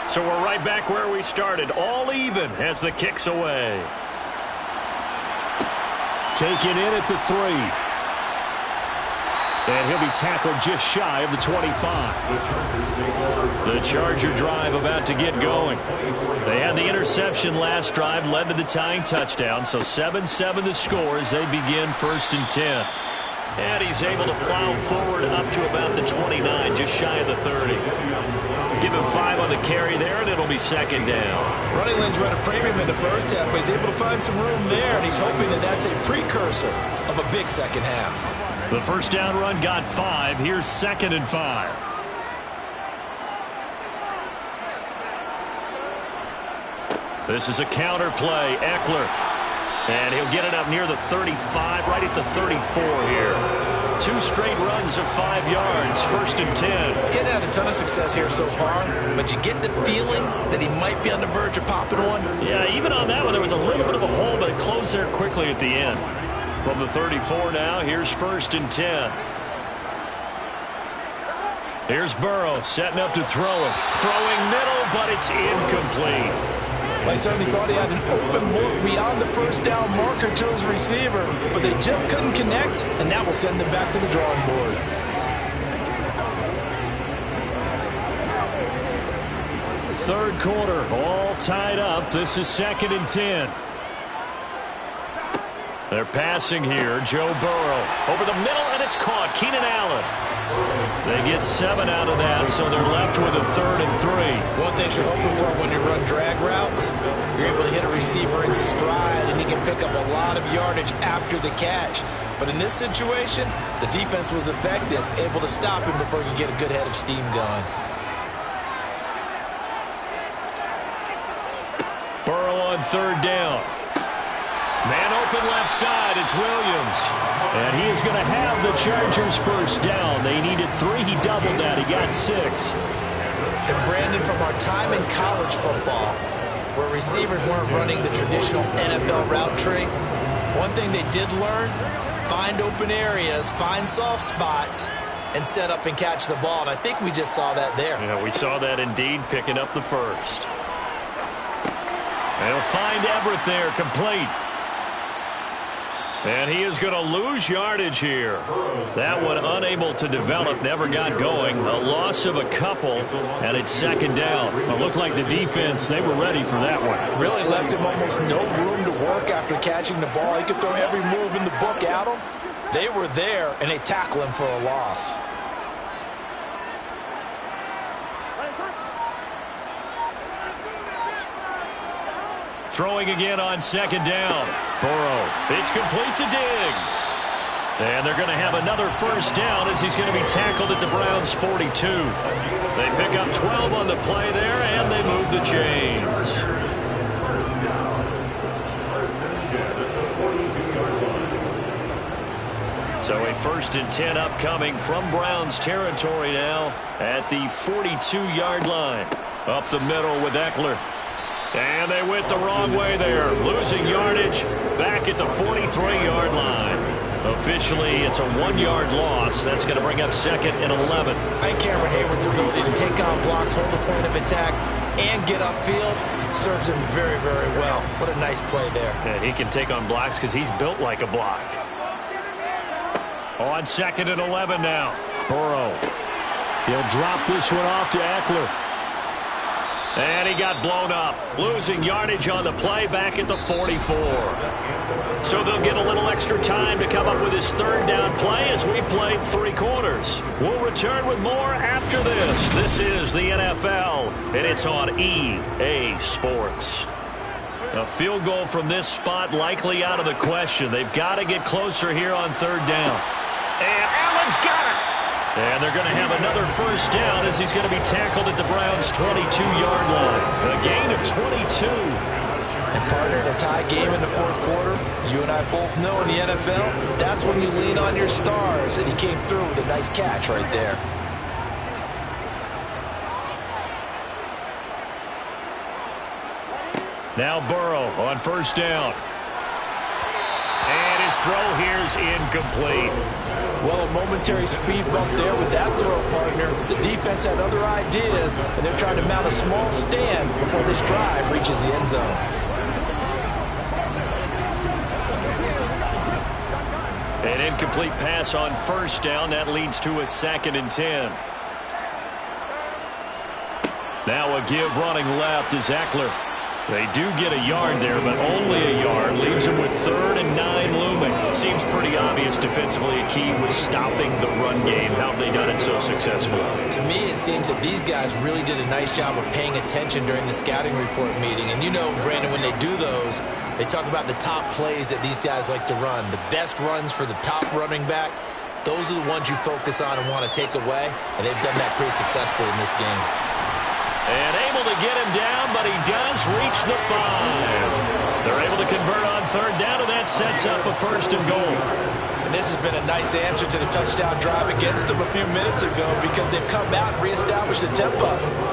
So we're right back where we started, all even as the kick's away. Taken in at the 3. And he'll be tackled just shy of the 25. The Charger drive about to get going. They had the interception last drive, led to the tying touchdown, so 7-7 the score as they begin 1st and 10. And he's able to plow forward up to about the 29, just shy of the 30. Give him 5 on the carry there, and it'll be 2nd down. Running lanes run a premium in the first half, but he's able to find some room there, and he's hoping that that's a precursor of a big second half. The first down run got 5. Here's 2nd and 5. This is a counter play. Eckler. And he'll get it up near the 35, right at the 34 here. 2 straight runs of 5 yards, 1st and 10. Getting had a ton of success here so far, but you get the feeling that he might be on the verge of popping one. Yeah, even on that one, there was a little bit of a hole, but it closed there quickly at the end. From the 34 now, here's 1st and 10. Here's Burrow setting up to throw it. Throwing middle, but it's incomplete. I certainly thought he had an open look beyond the first down marker to his receiver, but they just couldn't connect, and that will send them back to the drawing board. Third quarter, all tied up. This is 2nd and 10. They're passing here. Joe Burrow over the middle, and it's caught. Keenan Allen. They get 7 out of that, so they're left with a 3rd and 3. One thing you're hoping for when you run drag routes, you're able to hit a receiver in stride, and he can pick up a lot of yardage after the catch. But in this situation, the defense was effective, able to stop him before he could get a good head of steam going. Burrow on 3rd down. Man open left side. It's Williams. And he is going to have the Chargers first down. They needed 3. He doubled that. He got 6. And Brandon, from our time in college football, where receivers weren't running the traditional NFL route tree, one thing they did learn, find open areas, find soft spots, and set up and catch the ball. And I think we just saw that there. Yeah, we saw that indeed, picking up the first. They'll find Everett there, complete. And he is going to lose yardage here. That one unable to develop, never got going. A loss of a couple, and it's 2nd down. It looked like the defense, they were ready for that one. Really left him almost no room to work after catching the ball. He could throw every move in the book at him. They were there, and they tackle him for a loss. Throwing again on 2nd down. Burrow. It's complete to Diggs. And they're going to have another first down as he's going to be tackled at the Browns' 42. They pick up 12 on the play there, and they move the chains. First down. 1st and 10 at the 42-yard line. So a 1st and 10 upcoming from Browns territory now at the 42-yard line. Up the middle with Eckler. And they went the wrong way there, losing yardage back at the 43-yard line. Officially, it's a 1-yard loss. That's going to bring up 2nd and 11. I think Cameron Hayward's ability to take on blocks, hold the point of attack, and get upfield serves him very, very well. What a nice play there. And he can take on blocks because he's built like a block. On 2nd and 11 now. Burrow. He'll drop this one off to Eckler. And he got blown up, losing yardage on the play back at the 44. So they'll get a little extra time to come up with his 3rd down play as we played 3 quarters. We'll return with more after this. This is the NFL, and it's on EA Sports. A field goal from this spot likely out of the question. They've got to get closer here on 3rd down. And Allen's got it. And they're going to have another first down as he's going to be tackled at the Browns' 22-yard line. A gain of 22. And partner, in a tie game in the 4th quarter, you and I both know in the NFL, that's when you lean on your stars. And he came through with a nice catch right there. Now Burrow on 1st down. And his throw here is incomplete. Well, a momentary speed bump there with that throw, partner. The defense had other ideas, and they're trying to mount a small stand before this drive reaches the end zone. An incomplete pass on 1st down. That leads to a 2nd and 10. Now a give running left is Eckler. They do get a yard there, but only a yard. Leaves them with 3rd and 9 looming. Seems pretty obvious defensively a key was stopping the run game. How have they done it so successfully? To me, it seems that these guys really did a nice job of paying attention during the scouting report meeting. And you know, Brandon, when they do those, they talk about the top plays that these guys like to run. The best runs for the top running back, those are the ones you focus on and want to take away. And they've done that pretty successfully in this game. And able to get him down, but he does reach the 5. They're able to convert on 3rd down, and that sets up a 1st and goal. And this has been a nice answer to the touchdown drive against them a few minutes ago because they've come out and reestablished the tempo.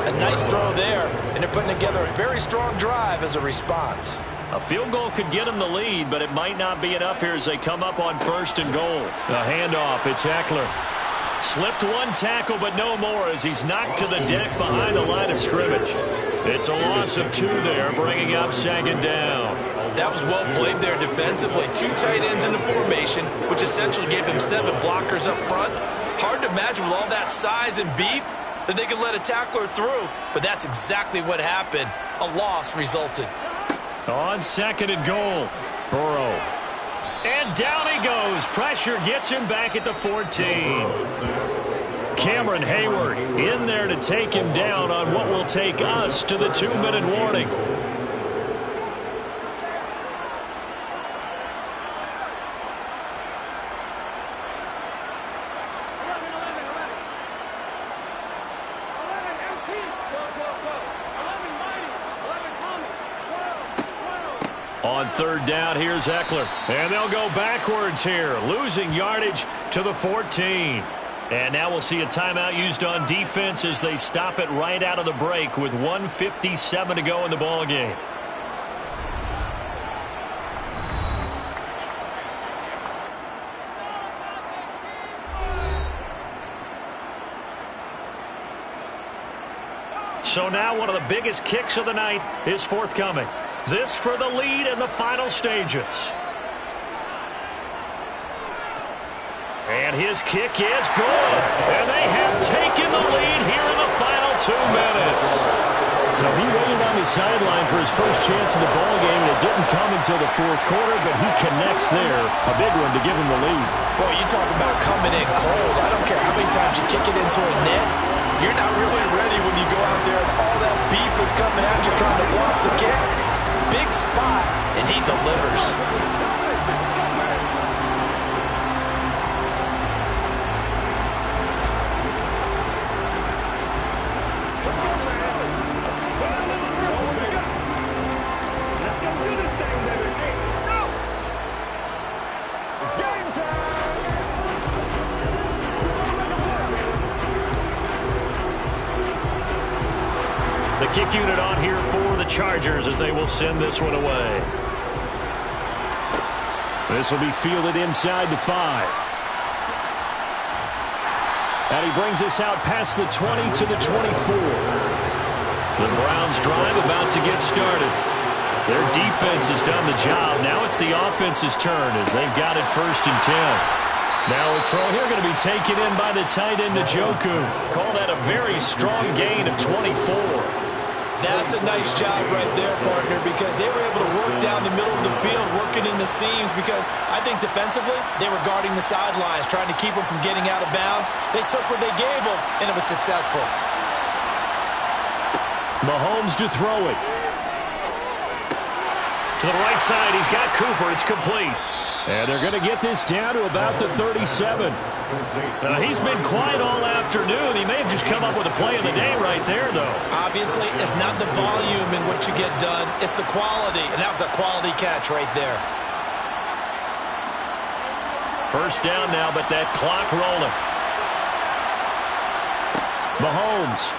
A nice throw there, and they're putting together a very strong drive as a response. A field goal could get them the lead, but it might not be enough here as they come up on 1st and goal. A handoff, it's Eckler. Slipped one tackle, but no more as he's knocked to the deck behind the line of scrimmage. It's a loss of 2 there, bringing up 2nd down. That was well played there defensively. 2 tight ends in the formation, which essentially gave him 7 blockers up front. Hard to imagine with all that size and beef that they could let a tackler through, but that's exactly what happened. A loss resulted. On 2nd and goal, Burrow. And down he goes. Pressure gets him back at the 14. Cameron Hayward in there to take him down on what will take us to the 2-minute warning. On 3rd down, here's Eckler. And they'll go backwards here, losing yardage to the 14. And now we'll see a timeout used on defense as they stop it right out of the break with 1:57 to go in the ballgame. So now one of the biggest kicks of the night is forthcoming. This for the lead in the final stages. And his kick is good. And they have taken the lead here in the final 2 minutes. So he waited on the sideline for his first chance in the ballgame, and it didn't come until the 4th quarter, but he connects there. A big one to give him the lead. Boy, you talk about coming in cold. I don't care how many times you kick it into a net. You're not really ready when you go out there and all that beef is coming at you trying to block the kick. Big spot, and he delivers. The kick unit on here for the Chargers as they will send this one away. This will be fielded inside the 5. And he brings us out past the 20 to the 24. The Browns drive about to get started. Their defense has done the job. Now it's the offense's turn as they've got it 1st and 10. Now a throw here going to be taken in by the tight end, Njoku. Call that a very strong gain of 24. That's a nice job right there, partner, because they were able to work down the middle of the field, working in the seams, because I think defensively they were guarding the sidelines, trying to keep them from getting out of bounds. They took what they gave them, and it was successful. Mahomes to throw it. To the right side, he's got Cooper. It's complete. And they're going to get this down to about the 37. He's been quiet all afternoon. He may have just come up with a play of the day right there, though. Obviously, it's not the volume in what you get done. It's the quality, and that was a quality catch right there. 1st down now, but that clock rolling. Mahomes.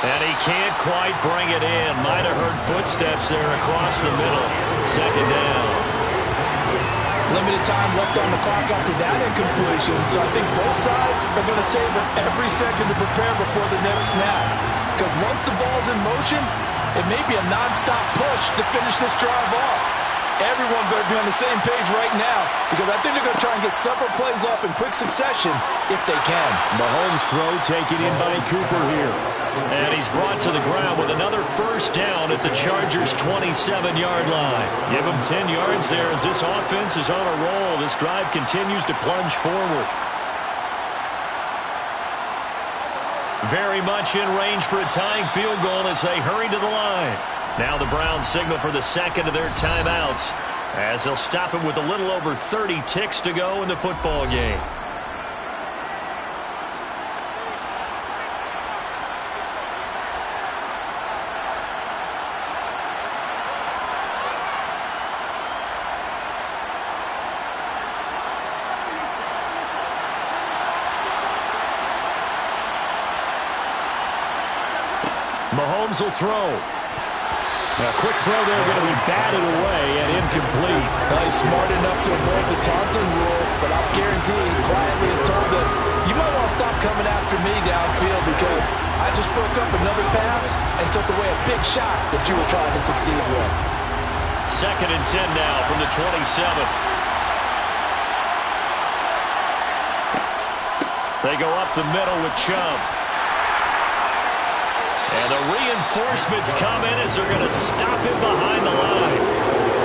And he can't quite bring it in. Might have heard footsteps there across the middle. 2nd down. Limited time left on the clock after that incompletion, so I think both sides are going to savor every second to prepare before the next snap. Because once the ball's in motion, it may be a nonstop push to finish this drive off. Everyone better be on the same page right now, because I think they're going to try and get several plays off in quick succession if they can. Mahomes' throw taken in by Cooper here. And he's brought to the ground with another 1st down at the Chargers' 27-yard line. Give him 10 yards there as this offense is on a roll. This drive continues to plunge forward. Very much in range for a tying field goal as they hurry to the line. Now the Browns signal for the 2nd of their timeouts as they'll stop it with a little over 30 ticks to go in the football game. Mahomes will throw. A quick throw there going to be batted away and incomplete. Well, he's smart enough to avoid the taunting rule, but I'll guarantee he quietly has told them, you might want to stop coming after me downfield because I just broke up another pass and took away a big shot that you were trying to succeed with. 2nd and 10 now from the 27. They go up the middle with Chubb. And the reinforcements come in as they're going to stop him behind the line.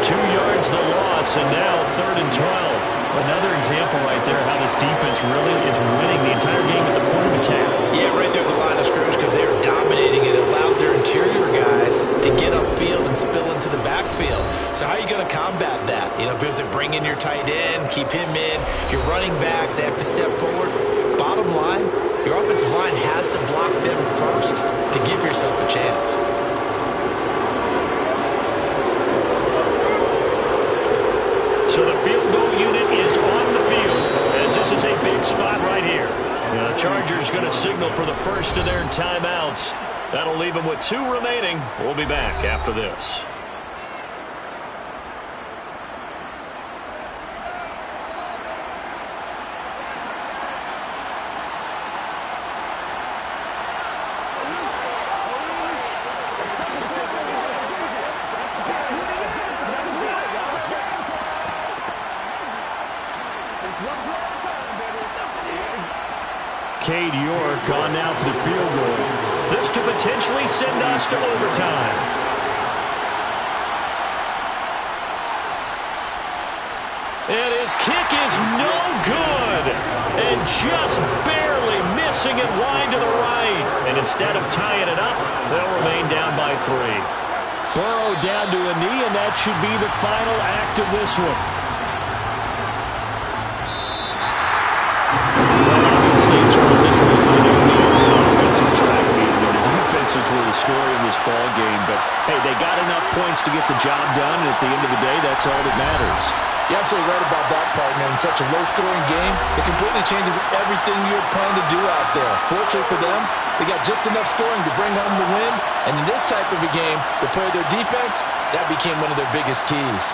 2 yards the loss, and now 3rd and 12. Another example right there how this defense really is winning the entire game at the point of attack. Yeah, right there at the line of scrimmage because they are dominating it. It allows their interior guys to get upfield and spill into the backfield. So how are you going to combat that? You know, because they bring in your tight end, keep him in. Your running backs, they have to step forward. Bottom line, your offensive line has to block them first to give yourself a chance. So the field goal unit is on the field as this is a big spot right here. The Chargers going to signal for the first of their timeouts. That'll leave them with 2 remaining. We'll be back after this. Cade York on now for the field goal. This to potentially send us to overtime. And his kick is no good. And just barely missing it wide to the right. And instead of tying it up, they'll remain down by 3. Burrow down to a knee, and that should be the final act of this one. Charles, this was by no means an offensive track meet. I mean, the defenses were the story in this ball game, but hey, they got enough points to get the job done, and at the end of the day, that's all that matters. You're absolutely right about that, partner. In such a low-scoring game, it completely changes everything you had planned to do out there. Fortunately for them, they got just enough scoring to bring home the win, and in this type of a game, to play their defense, that became one of their biggest keys.